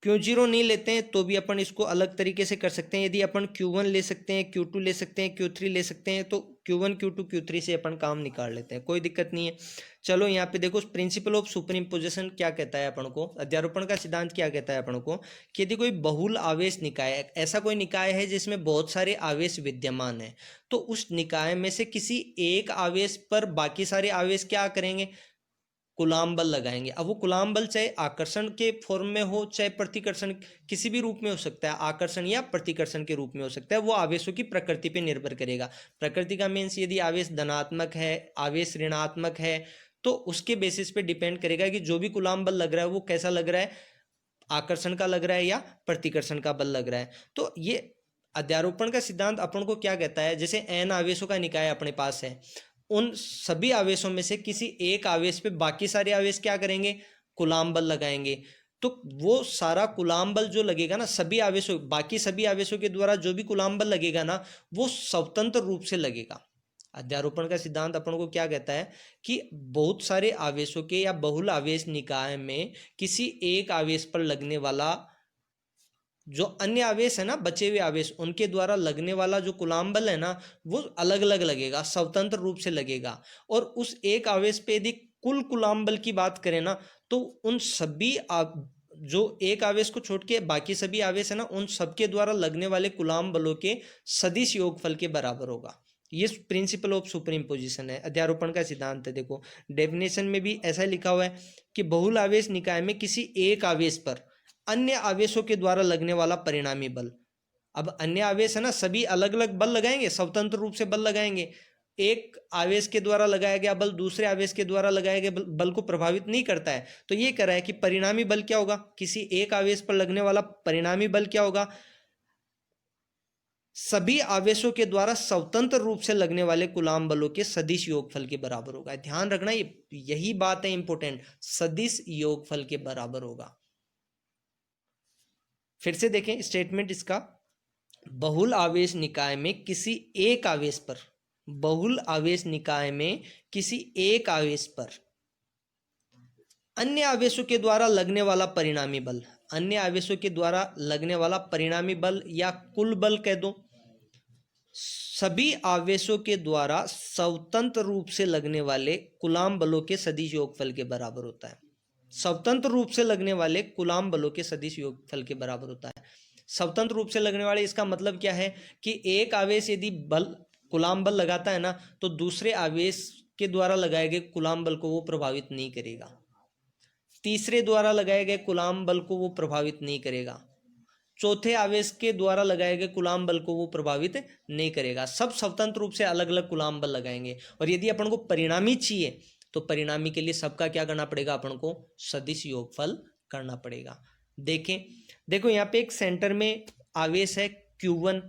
Q0 नहीं लेते हैं तो भी अपन इसको अलग तरीके से कर सकते हैं। यदि अपन Q1 ले सकते हैं, Q2 ले सकते हैं, Q3 ले सकते हैं, तो Q1 Q2 Q3 से अपन काम निकाल लेते हैं, कोई दिक्कत नहीं है। चलो यहाँ पे देखो प्रिंसिपल ऑफ सुपर इम्पोजिशन क्या कहता है अपन को, अध्यारोपण का सिद्धांत क्या कहता है अपन को, कि यदि कोई बहुल आवेश निकाय, ऐसा कोई निकाय है जिसमें बहुत सारे आवेश विद्यमान है, तो उस निकाय में से किसी एक आवेश पर बाकी सारे आवेश क्या करेंगे, कूलम्ब बल लगाएंगे। अब वो कूलम्ब बल चाहे आकर्षण के फॉर्म में हो चाहे प्रतिकर्षण, किसी भी रूप में हो सकता है, आकर्षण या प्रतिकर्षण के रूप में हो सकता है, वो आवेशों की प्रकृति पे निर्भर करेगा। प्रकृति का मीन्स यदि आवेश धनात्मक है, आवेश ऋणात्मक है, तो उसके बेसिस पे डिपेंड करेगा कि जो भी कूलम्ब बल लग रहा है वो कैसा लग रहा है, आकर्षण का लग रहा है या प्रतिकर्षण का बल लग रहा है। तो ये अध्यारोपण का सिद्धांत अपन को क्या कहता है, जैसे n आवेशों का निकाय अपने पास है, उन सभी आवेशों में से किसी एक आवेश पे बाकी सारे आवेश क्या करेंगे, कूलम्ब बल लगाएंगे। तो वो सारा कूलम्ब बल जो लगेगा ना, सभी आवेशों, बाकी सभी आवेशों के द्वारा जो भी कूलम्ब बल लगेगा ना, वो स्वतंत्र रूप से लगेगा। अध्यारोपण का सिद्धांत अपन को क्या कहता है कि बहुत सारे आवेशों के या बहुल आवेश निकाय में किसी एक आवेश पर लगने वाला जो अन्य आवेश है ना, बचे हुए आवेश, उनके द्वारा लगने वाला जो कूलम्ब बल है ना, वो अलग अलग लगेगा, स्वतंत्र रूप से लगेगा। और उस एक आवेश पे यदि कुल कूलम्ब बल की बात करें ना, तो उन सभी जो एक आवेश को छोड़ के बाकी सभी आवेश है ना, उन सबके द्वारा लगने वाले कूलम्ब बलों के सदिश योगफल के बराबर होगा। ये प्रिंसिपल ऑफ सुपर इम्पोजिशन है, अध्यारोपण का सिद्धांत है। देखो डेफिनेशन में भी ऐसा लिखा हुआ है कि बहुल आवेश निकाय में किसी एक आवेश पर अन्य आवेशों के द्वारा लगने वाला परिणामी बल। अब अन्य आवेश है ना, सभी अलग अलग बल लगाएंगे, स्वतंत्र रूप से बल लगाएंगे। एक आवेश के द्वारा लगाया गया बल दूसरे आवेश के द्वारा लगाए गए बल को प्रभावित नहीं करता है। तो ये कह रहा है कि परिणामी बल क्या होगा, किसी एक आवेश पर लगने वाला परिणामी बल क्या होगा, सभी आवेशों के द्वारा स्वतंत्र रूप से लगने वाले कूलम्ब बलों के सदिश योगफल के बराबर होगा। ध्यान रखना, यही बात है इंपॉर्टेंट, सदिश योगफल के बराबर होगा। फिर से देखें स्टेटमेंट इसका, बहुल आवेश निकाय में किसी एक आवेश पर, बहुल आवेश निकाय में किसी एक आवेश पर अन्य आवेशों के द्वारा लगने वाला परिणामी बल, अन्य आवेशों के द्वारा लगने वाला परिणामी बल या कुल बल कह दो, सभी आवेशों के द्वारा स्वतंत्र रूप से लगने वाले कूलाम बलों के सदिश योगफल के बराबर होता है। स्वतंत्र रूप से लगने वाले कूलाम बलों के सदिश योगफल के बराबर होता है। स्वतंत्र रूप से लगने वाले, इसका मतलब क्या है कि एक आवेश यदि बल कूलाम बल लगाता है ना, तो दूसरे आवेश के द्वारा लगाए गए कूलाम बल को वो प्रभावित नहीं करेगा, तीसरे द्वारा लगाए गए कूलाम बल को वो प्रभावित नहीं करेगा, चौथे आवेश के द्वारा लगाए गए कूलाम बल को वो प्रभावित नहीं करेगा। सब स्वतंत्र रूप से अलग अलग कूलाम बल लगाएंगे। और यदि अपन को परिणामी चाहिए तो परिणामी के लिए सबका क्या करना पड़ेगा, अपन को सदिश योगफल करना पड़ेगा। देखें, देखो यहाँ पे एक सेंटर में आवेश है Q1,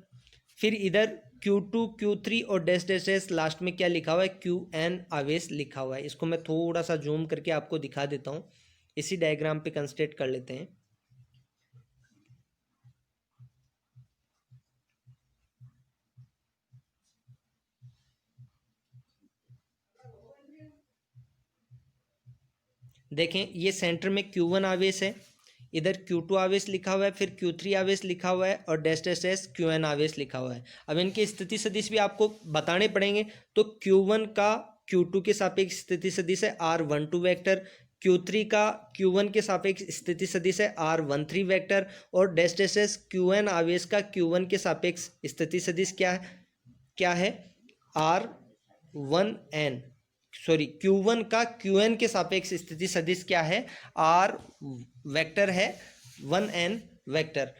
फिर इधर Q2, Q3 और डैश डैश डैश लास्ट में क्या लिखा हुआ है, Qn आवेश लिखा हुआ है। इसको मैं थोड़ा सा जूम करके आपको दिखा देता हूँ, इसी डायग्राम पे कंसंट्रेट कर लेते हैं। देखें ये सेंटर में Q1 आवेश है, इधर Q2 आवेश लिखा हुआ है, फिर Q3 आवेश लिखा हुआ है और डैश डैश डैश Qn आवेश लिखा हुआ है। अब इनके स्थिति सदिश भी आपको बताने पड़ेंगे। तो Q1 का Q2 के सापेक्ष स्थिति सदिश है R12 वेक्टर, Q3 का Q1 के सापेक्ष स्थिति सदिश है R13 वेक्टर, और डैश डैश डैश Qn आवेश का Q1 के सापेक्ष स्थिति सदिश क्या है R1n, सॉरी Q1 का Qn के सापेक्ष स्थिति सदिश क्या है, R वेक्टर है 1n वेक्टर।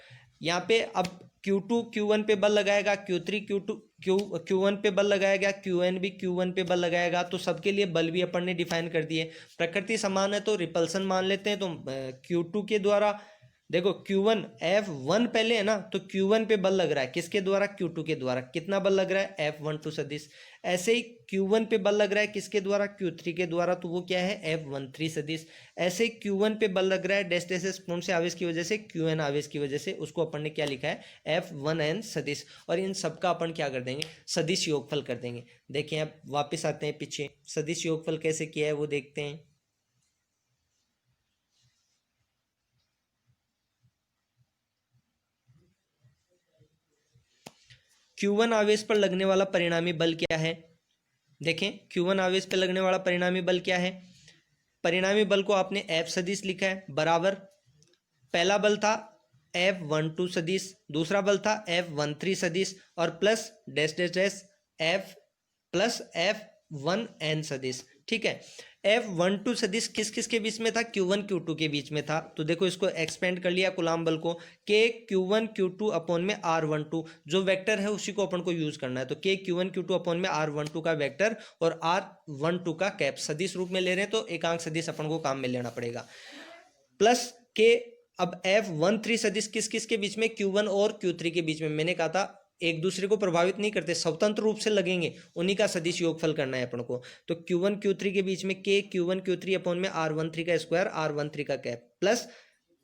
यहाँ पे अब Q2 Q1 पे बल लगाएगा, Q3 Q1 पे बल लगाएगा, Qn भी Q1 पे बल लगाएगा। तो सबके लिए बल भी अपन ने डिफाइन कर दिए। प्रकृति समान है तो रिपल्सन मान लेते हैं। तो Q2 के द्वारा देखो Q1 F1 पहले है ना, तो Q1 पे बल लग रहा है किसके द्वारा, Q2 के द्वारा। कितना बल लग रहा है, F12 सदिश। ऐसे ही Q1 पे बल लग रहा है किसके द्वारा, Q3 के द्वारा, तो वो क्या है, F13 सदिश। ऐसे ही Q1 पे बल लग रहा है डैश डैश कौन से आवेश की वजह से, Qn आवेश की वजह से, उसको अपन ने क्या लिखा है, F1n सदिश। और इन सबका अपन क्या कर देंगे, सदिश योगफल कर देंगे। देखिए अब वापस आते हैं पीछे, सदिश योगफल कैसे किया है वो देखते हैं। Q1 आवेश पर लगने वाला परिणामी बल क्या है, देखें Q1 आवेश पर लगने वाला परिणामी बल क्या है। परिणामी बल को आपने F सदिश लिखा है, बराबर पहला बल था F12 सदिश, दूसरा बल था F13 सदिश, और plus dash dash dash F plus F1n सदिश। ठीक है, F12 सदिश किस किस के बीच में था, Q1 Q2 के बीच में था। तो देखो इसको एक्सपेंड कर लिया कूलाम बल को, K Q1 Q2 अपॉन में R12, जो वेक्टर है उसी को अपन को यूज करना है। तो K Q1 Q2 अपॉन में R12 का वेक्टर और R12 का कैप सदिश रूप में ले रहे हैं, तो एकांक सदिश अपन को काम में लेना पड़ेगा। प्लस K, अब F13 सदिश किस किस के बीच में, Q1 और Q3 के बीच में। मैंने कहा था एक दूसरे को प्रभावित नहीं करते, स्वतंत्र रूप से लगेंगे, उन्हीं का सदिश योगफल करना है अपन को। तो Q1 Q3 के बीच में K Q1 Q3 अपॉन में R13 का स्क्वायर, R13 का cap, plus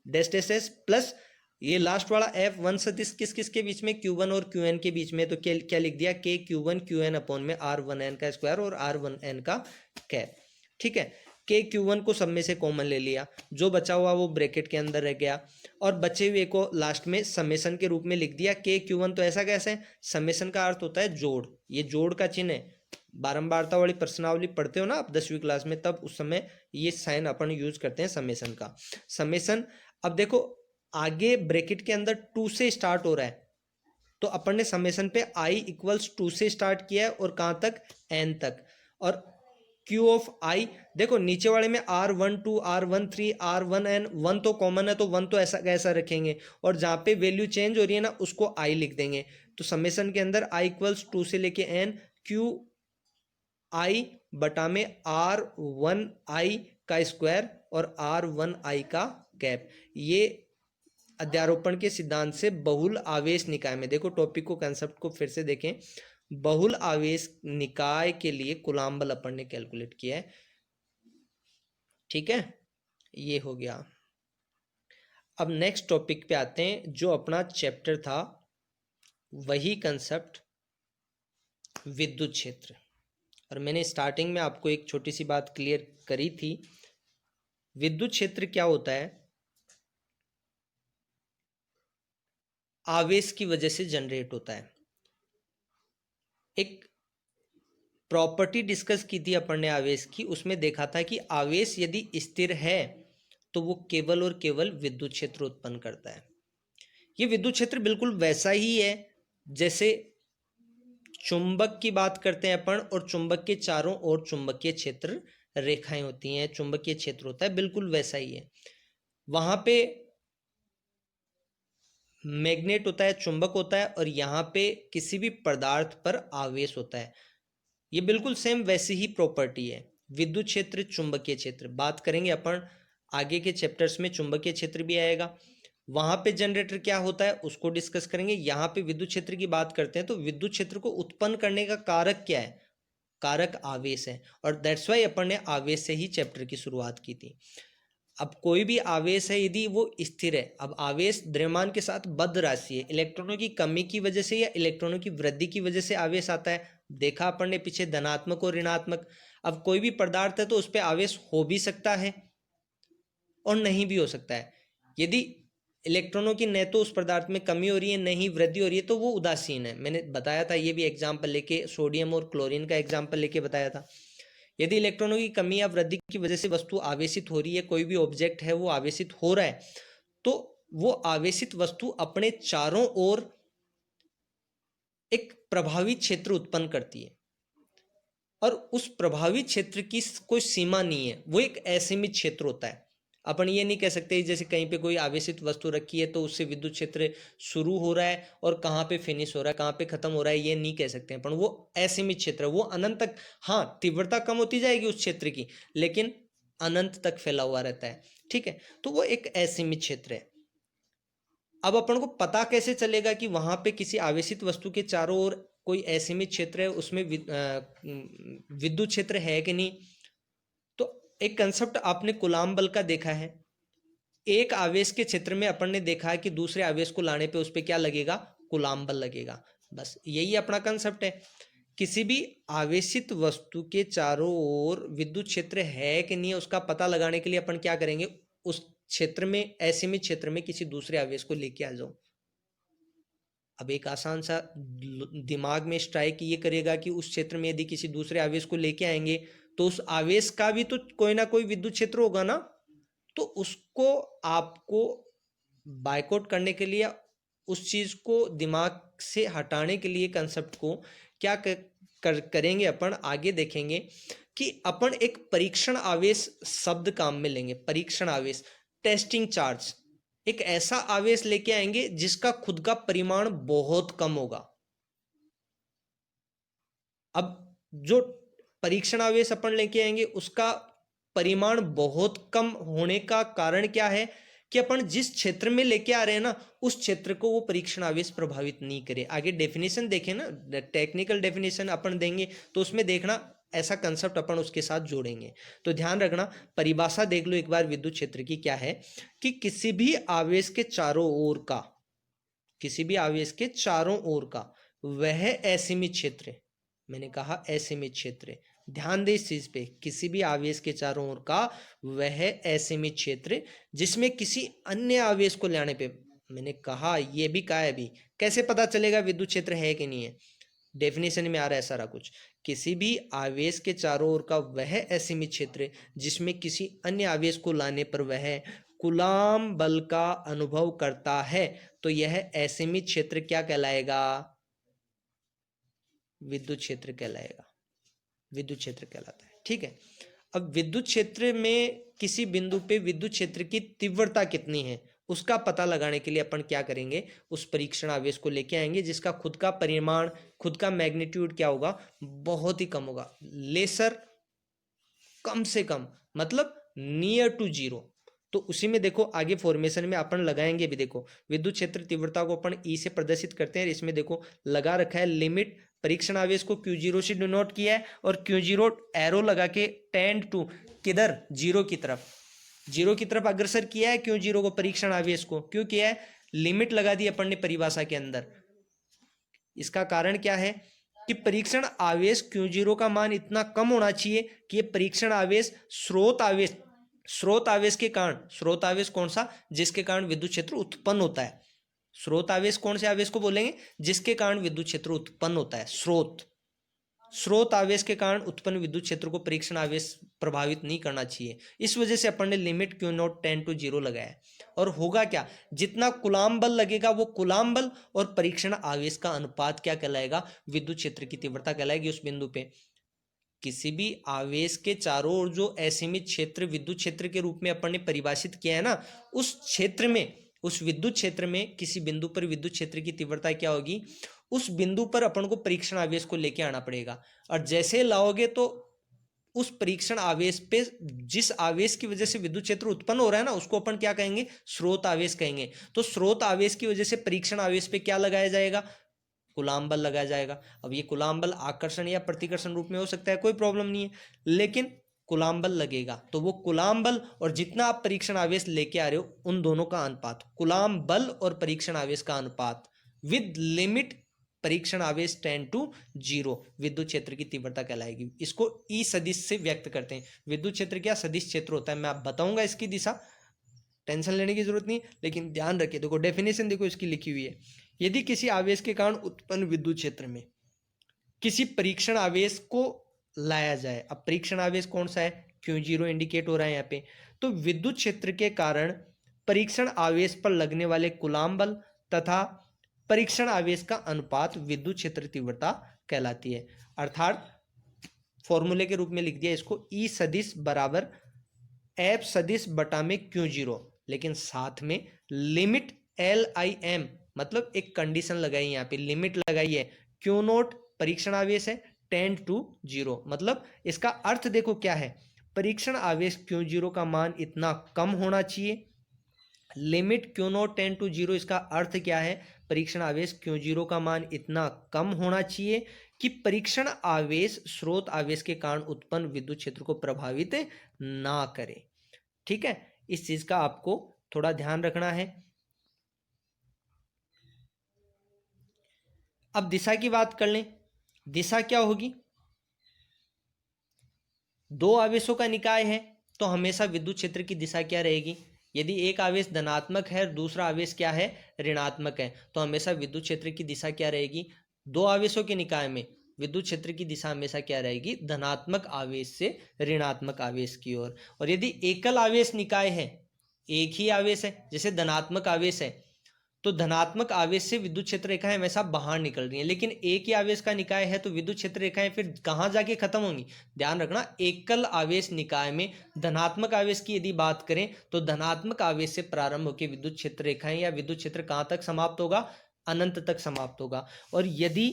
dash dash dash, plus ये लास्ट वाला F1 सदिश किस किस के बीच में, Q1 और Qn के बीच में। तो क्या लिख दिया, K Q1 Qn अपॉन में R1n का स्क्वायर और R1n का कैप। ठीक है, K Q1 को सब में से कॉमन ले लिया, जो बचा हुआ वो ब्रैकेट के अंदर रह गया, और बचे हुए को लास्ट में समेशन के रूप में लिख दिया। K Q1 तो ऐसा कैसे, समेशन का अर्थ होता है जोड़, ये जोड़ का चिन्ह है। बारंबारता वाली प्रश्नावली पढ़ते हो ना आप 10वीं क्लास में, तब उस समय ये साइन अपन यूज करते हैं समेशन का, समेशन। अब देखो आगे ब्रैकेट के अंदर 2 से स्टार्ट हो रहा है, तो अपन ने समेशन पे I इक्वल्स 2 से स्टार्ट किया है और कहाँ तक, n तक। और Q ऑफ I देखो नीचे वाले में R12 R13 R1n, 1 तो कॉमन है तो 1 तो ऐसा कैसा रखेंगे, और जहाँ पे वैल्यू चेंज हो रही है ना उसको I लिख देंगे। तो समेशन के अंदर I इक्वल्स 2 से लेके n, Q I बटा में R1I का स्क्वायर और R1I का कैप। ये अध्यारोपण के सिद्धांत से बहुल आवेश निकाय में, देखो टॉपिक को, कंसेप्ट को फिर से देखें, बहुल आवेश निकाय के लिए कूलाम बल अपन ने कैलकुलेट किया है। ठीक है, ये हो गया। अब नेक्स्ट टॉपिक पे आते हैं, जो अपना चैप्टर था वही कंसेप्ट विद्युत क्षेत्र। और मैंने स्टार्टिंग में आपको एक छोटी सी बात क्लियर करी थी। विद्युत क्षेत्र क्या होता है? आवेश की वजह से जनरेट होता है। एक प्रॉपर्टी डिस्कस की थी अपन ने आवेश की, उसमें देखा था कि आवेश यदि स्थिर है तो वो केवल और केवल विद्युत क्षेत्र उत्पन्न करता है। ये विद्युत क्षेत्र बिल्कुल वैसा ही है जैसे चुंबक की बात करते हैं अपन, और चुंबक के चारों ओर चुंबकीय क्षेत्र रेखाएं होती हैं, चुंबकीय क्षेत्र होता है, बिल्कुल वैसा ही है। वहां पे मैग्नेट होता है, चुंबक होता है, और यहाँ पे किसी भी पदार्थ पर आवेश होता है। ये बिल्कुल सेम वैसी ही प्रॉपर्टी है। विद्युत क्षेत्र, चुंबकीय क्षेत्र बात करेंगे अपन आगे के चैप्टर्स में, चुंबकीय क्षेत्र भी आएगा, वहां पे जनरेटर क्या होता है उसको डिस्कस करेंगे। यहाँ पे विद्युत क्षेत्र की बात करते हैं तो विद्युत क्षेत्र को उत्पन्न करने का कारक क्या है? कारक आवेश है, और दैट्स वाई अपन ने आवेश से ही चैप्टर की शुरुआत की थी। अब कोई भी आवेश है यदि वो स्थिर है, अब आवेश द्रव्यमान के साथ बद्ध राशि है, इलेक्ट्रॉनों की कमी की वजह से या इलेक्ट्रॉनों की वृद्धि की वजह से आवेश आता है। देखा अपन ने पीछे धनात्मक और ऋणात्मक। अब कोई भी पदार्थ है तो उस पर आवेश हो भी सकता है और नहीं भी हो सकता है। यदि इलेक्ट्रॉनों की न तो उस पदार्थ में कमी हो रही है, नहीं वृद्धि हो रही है, तो वो उदासीन है। मैंने बताया था, ये भी एग्जाम्पल लेके, सोडियम और क्लोरीन का एग्जाम्पल लेके बताया था। यदि इलेक्ट्रॉनों की कमी या वृद्धि की वजह से वस्तु आवेशित हो रही है, कोई भी ऑब्जेक्ट है वो आवेशित हो रहा है, तो वो आवेशित वस्तु अपने चारों ओर एक प्रभावित क्षेत्र उत्पन्न करती है, और उस प्रभावित क्षेत्र की कोई सीमा नहीं है, वो एक असीमित क्षेत्र होता है। अपन ये नहीं कह सकते जैसे कहीं पे कोई आवेशित वस्तु रखी है तो उससे विद्युत क्षेत्र शुरू हो रहा है और कहाँ पे फिनिश हो रहा है, कहाँ पे खत्म हो रहा है, ये नहीं कह सकते अपन। वो असीमित क्षेत्र है, वो अनंत तक, हाँ तीव्रता कम होती जाएगी उस क्षेत्र की, लेकिन अनंत तक फैला हुआ रहता है। ठीक है, तो वो एक असीमित क्षेत्र है। अब अपन को पता कैसे चलेगा कि वहां पे किसी आवेशित वस्तु के चारों ओर कोई असीमित क्षेत्र है, उसमें विद्युत क्षेत्र है कि नहीं? तो एक कंसेप्ट आपने कूलाम बल का देखा है। एक आवेश के क्षेत्र में अपन ने देखा है कि दूसरे आवेश को लाने पे उस पर क्या लगेगा? कूलाम बल लगेगा। बस यही अपना कंसेप्ट है। किसी भी आवेशित वस्तु के चारों ओर विद्युत क्षेत्र है कि नहीं, उसका पता लगाने के लिए अपन क्या करेंगे? उस क्षेत्र में, असीमित क्षेत्र में किसी दूसरे आवेश को लेके आ जाओ। अब एक आसान सा दिमाग में स्ट्राइक ये करेगा कि उस क्षेत्र में यदि किसी दूसरे आवेश को लेके आएंगे तो उस आवेश का भी तो कोई ना कोई विद्युत क्षेत्र होगा ना। तो उसको आपको बायकॉट करने के लिए, उस चीज को दिमाग से हटाने के लिए, कंसेप्ट को क्या करेंगे अपन आगे देखेंगे कि अपन एक परीक्षण आवेश शब्द काम में लेंगे। परीक्षण आवेश, टेस्टिंग चार्ज, एक ऐसा आवेश लेके आएंगे जिसका खुद का परिमाण बहुत कम होगा। अब जो परीक्षण आवेश अपन लेके आएंगे उसका परिमाण बहुत कम होने का कारण क्या है? कि अपन जिस क्षेत्र में लेके आ रहे हैं ना, उस क्षेत्र को वो परीक्षण आवेश प्रभावित नहीं करे। आगे डेफिनेशन देखें ना, टेक्निकल डेफिनेशन अपन देंगे तो उसमें देखना ऐसा कंसेप्ट अपन उसके साथ जोड़ेंगे। तो ध्यान रखना, परिभाषा देख लो एक बार विद्युत क्षेत्र की क्या है कि किसी भी आवेश के चारों ओर का, किसी भी आवेश के चारों ओर का वह असीमित क्षेत्र, मैंने कहा असीमित क्षेत्र, ध्यान दे इस चीज पे, किसी भी आवेश के चारों ओर का वह असीमित क्षेत्र जिसमें किसी अन्य आवेश को लाने पे, मैंने कहा ये भी कहा है अभी, कैसे पता चलेगा विद्युत क्षेत्र है कि नहीं है? डेफिनेशन में आ रहा है सारा कुछ। किसी भी आवेश के चारों ओर का वह असीमित क्षेत्र जिसमें किसी अन्य आवेश को लाने पर वह कूलाम बल का अनुभव करता है, तो यह असीमित क्षेत्र क्या कहलाएगा? विद्युत क्षेत्र कहलाएगा। विद्युत क्षेत्र कहलाता है। ठीक है, अब विद्युत क्षेत्र में किसी बिंदु पे विद्युत क्षेत्र की तीव्रता कितनी है उसका पता लगाने के लिए अपन क्या करेंगे? उस परीक्षण आवेश को लेके आएंगे जिसका खुद का परिमाण, खुद का मैग्नीट्यूड क्या होगा? बहुत ही कम होगा, लेसर, कम से कम, मतलब नियर टू जीरो। तो उसी में देखो आगे फॉर्मेशन में अपन लगाएंगे भी, देखो विद्युत क्षेत्र तीव्रता को अपन ई से प्रदर्शित करते हैं। इसमें देखो लगा रखा है लिमिट, परीक्षण आवेश को Q0 से डिनोट किया है और Q0 एरो लगा के टेंड टू किधर? जीरो की तरफ। जीरो की तरफ अग्रसर किया है। क्यों जीरो को? परीक्षण आवेश को क्यों किया है? लिमिट लगा दी अपन ने परिभाषा के अंदर। इसका कारण क्या है कि परीक्षण आवेश क्यू जीरो का मान इतना कम होना चाहिए कि ये परीक्षण आवेश स्रोत आवेश के कारण, स्रोत आवेश कौन सा? जिसके कारण विद्युत क्षेत्र उत्पन्न होता है। स्रोत आवेश कौन से आवेश को बोलेंगे? जिसके कारण विद्युत क्षेत्र उत्पन्न होता है। स्रोत आवेश के कारण उत्पन्न विद्युत क्षेत्र को परीक्षण आवेश प्रभावित नहीं करना चाहिए। इस वजह से अपन ने लिमिट क्यू नॉट 10 to 0 लगाया है। और होगा क्या? जितना कुलाम बल लगेगा वो कुलाम बल और परीक्षण आवेश का अनुपात क्या कहलाएगा? विद्युत क्षेत्र की तीव्रता कहलाएगी। उस बिंदु पे किसी भी आवेश के चारों ओर जो असीमित क्षेत्र विद्युत क्षेत्र के रूप में अपन ने परिभाषित किया है ना, उस क्षेत्र में, उस विद्युत क्षेत्र में किसी बिंदु पर विद्युत क्षेत्र की तीव्रता क्या होगी? उस बिंदु पर अपन को परीक्षण आवेश को लेके आना पड़ेगा। और जैसे लाओगे तो उस परीक्षण आवेश पे, जिस आवेश की वजह से विद्युत क्षेत्र उत्पन्न हो रहा है ना, उसको अपन क्या कहेंगे? स्रोत आवेश कहेंगे। तो स्रोत आवेश की वजह से परीक्षण आवेश पे क्या लगाया जाएगा? कुलाम बल लगाया जाएगा। अब ये कुलाम बल आकर्षण या प्रतिकर्षण रूप में हो सकता है, कोई प्रॉब्लम नहीं है, लेकिन कुलाम बल लगेगा। तो वो कुलाम बल और जितना आप परीक्षण आवेश लेके आ रहे हो उन दोनों का अनुपात, कुलाम बल और परीक्षण आवेश का अनुपात विद लिमिट परीक्षण आवेश 10 to 0 विद्युत क्षेत्र की तीव्रता कहलाएगी। इसको ई सदिश से व्यक्त करते हैं। विद्युत क्षेत्र क्या? सदिश क्षेत्र होता है। मैं आप बताऊंगा इसकी दिशा, टेंशन लेने की जरूरत नहीं, लेकिन ध्यान रखिए। देखो डेफिनेशन देखो इसकी लिखी हुई है। यदि किसी आवेश के कारण उत्पन्न विद्युत क्षेत्र में किसी परीक्षण आवेश को लाया जाए, अब परीक्षण आवेश कौन सा है? क्यू जीरो इंडिकेट हो रहा है यहाँ पे। तो विद्युत क्षेत्र के कारण परीक्षण आवेश पर लगने वाले कुलाम बल तथा परीक्षण आवेश का अनुपात विद्युत क्षेत्र तीव्रता कहलाती है। अर्थात फॉर्मूले के रूप में लिख दिया इसको, ई सदिश बराबर एफ सदिश बटा में क्यू जीरो, लेकिन साथ में लिमिट एल आई एम, मतलब एक कंडीशन लगाई यहाँ पे, लिमिट लगाई है। क्यू नोट परीक्षण आवेश है 10 to 0, मतलब इसका अर्थ देखो क्या है? परीक्षण आवेश क्यू जीरो का मान इतना कम होना चाहिए। लिमिट क्यू नोट 10 to 0, इसका अर्थ क्या है? परीक्षण आवेश क्यू जीरो का मान इतना कम होना चाहिए कि परीक्षण आवेश स्रोत आवेश के कारण उत्पन्न विद्युत क्षेत्र को प्रभावित ना करे। ठीक है, इस चीज का आपको थोड़ा ध्यान रखना है। अब दिशा की बात कर लें। दिशा क्या होगी? दो आवेशों का निकाय है तो हमेशा विद्युत क्षेत्र की दिशा क्या रहेगी? यदि एक आवेश धनात्मक है और दूसरा आवेश क्या है? ऋणात्मक है, तो हमेशा विद्युत क्षेत्र की दिशा क्या रहेगी? दो आवेशों के निकाय में विद्युत क्षेत्र की दिशा हमेशा क्या रहेगी? धनात्मक आवेश से ऋणात्मक आवेश की ओर। और यदि एकल आवेश निकाय है, एक ही आवेश है, जैसे धनात्मक आवेश है, तो धनात्मक आवेश से विद्युत क्षेत्र रेखाएं हमेशा बाहर निकल रही हैं। लेकिन एक ही आवेश का निकाय है तो विद्युत क्षेत्र रेखाएं फिर कहां जाके खत्म होंगी? ध्यान रखना, एकल आवेश निकाय में धनात्मक आवेश की यदि बात करें तो धनात्मक आवेश से प्रारंभ होकर विद्युत क्षेत्र रेखाएं या विद्युत क्षेत्र कहां तक समाप्त होगा? अनंत तक समाप्त होगा। और यदि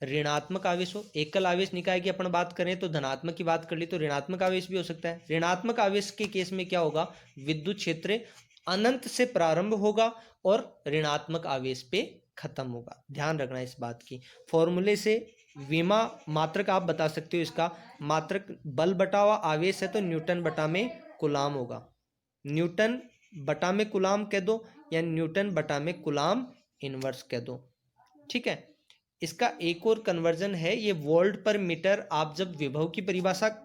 ऋणात्मक आवेश हो, एकल आवेश निकाय की अपन बात करें तो धनात्मक की बात कर ली, तो ऋणात्मक आवेश भी हो सकता है। ऋणात्मक आवेश के केस में क्या होगा? विद्युत क्षेत्र अनंत से प्रारंभ होगा और ऋणात्मक आवेश पे खत्म होगा। ध्यान रखना इस बात की। फॉर्मूले से विमा मात्रक आप बता सकते हो। इसका मात्रक बल बटा हुआ आवेश है तो न्यूटन बटा में कुलाम होगा। न्यूटन बटा में कुलाम कह दो या न्यूटन बटा में कुलाम इनवर्स कह दो। ठीक है, इसका एक और कन्वर्जन है, ये वोल्ट पर मीटर। आप जब विभव की परिभाषा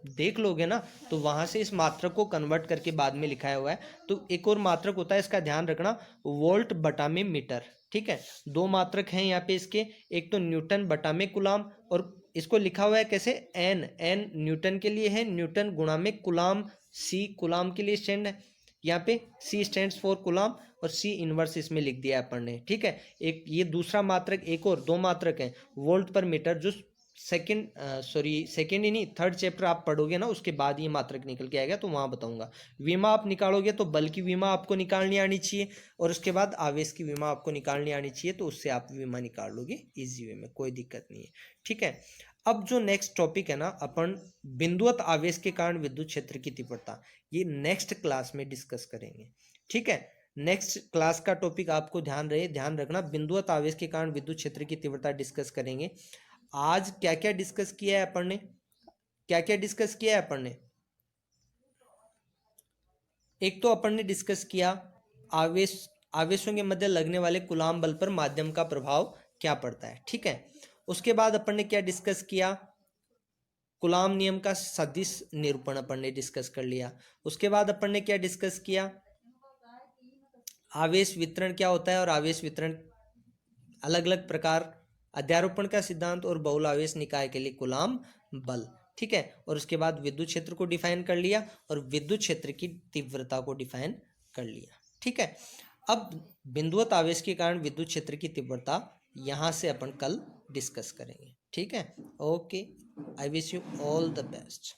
देख लोगे ना तो वहां से इस मात्रक को कन्वर्ट करके बाद में लिखाया हुआ है। तो एक और मात्रक होता है, इसका ध्यान रखना, वोल्ट बटा में मीटर। ठीक है, दो मात्रक हैं यहाँ पे इसके, एक तो न्यूटन बटा में कुलाम, और इसको लिखा हुआ है कैसे? एन न्यूटन के लिए है, न्यूटन गुणा में कुलाम, सी कुलाम के लिए स्टैंड है। यहाँ पे सी स्टैंड्स फॉर कुलाम और सी इनवर्स इसमें लिख दिया है अपन ने। ठीक है, एक ये दूसरा मात्रक, एक और दो मात्रक हैं वोल्ट पर मीटर, जो सेकेंड ही नहीं, थर्ड चैप्टर आप पढ़ोगे ना उसके बाद ये मात्रक निकल के आएगा तो वहां बताऊंगा। विमा आप निकालोगे तो बल की विमा आपको निकालनी आनी चाहिए और उसके बाद आवेश की विमा आपको निकालनी आनी चाहिए, तो उससे आप विमा निकाल लोगे इजी वे में, कोई दिक्कत नहीं है। ठीक है, अब जो नेक्स्ट टॉपिक है ना, अपन बिंदुवत आवेश के कारण विद्युत क्षेत्र की तीव्रता, ये नेक्स्ट क्लास में डिस्कस करेंगे। ठीक है, नेक्स्ट क्लास का टॉपिक आपको ध्यान रखना, बिंदुवत आवेश के कारण विद्युत क्षेत्र की तीव्रता डिस्कस करेंगे। आज क्या क्या डिस्कस किया है अपन ने? क्या क्या डिस्कस किया है अपन ने? एक तो अपन ने डिस्कस किया आवेशों के मध्य लगने वाले कूलाम बल पर माध्यम का प्रभाव क्या पड़ता है, ठीक है। उसके बाद अपन ने क्या डिस्कस किया, कूलाम नियम का सदिश निरूपण अपन ने डिस्कस कर लिया। उसके बाद अपन ने क्या डिस्कस किया, आवेश वितरण क्या होता है और आवेश वितरण अलग अलग प्रकार, अध्यारोपण का सिद्धांत और बहुलावेश निकाय के लिए कूलाम बल, ठीक है। और उसके बाद विद्युत क्षेत्र को डिफाइन कर लिया और विद्युत क्षेत्र की तीव्रता को डिफाइन कर लिया, ठीक है। अब बिंदुवत आवेश के कारण विद्युत क्षेत्र की तीव्रता यहां से अपन कल डिस्कस करेंगे, ठीक है। Okay, I wish you all the best.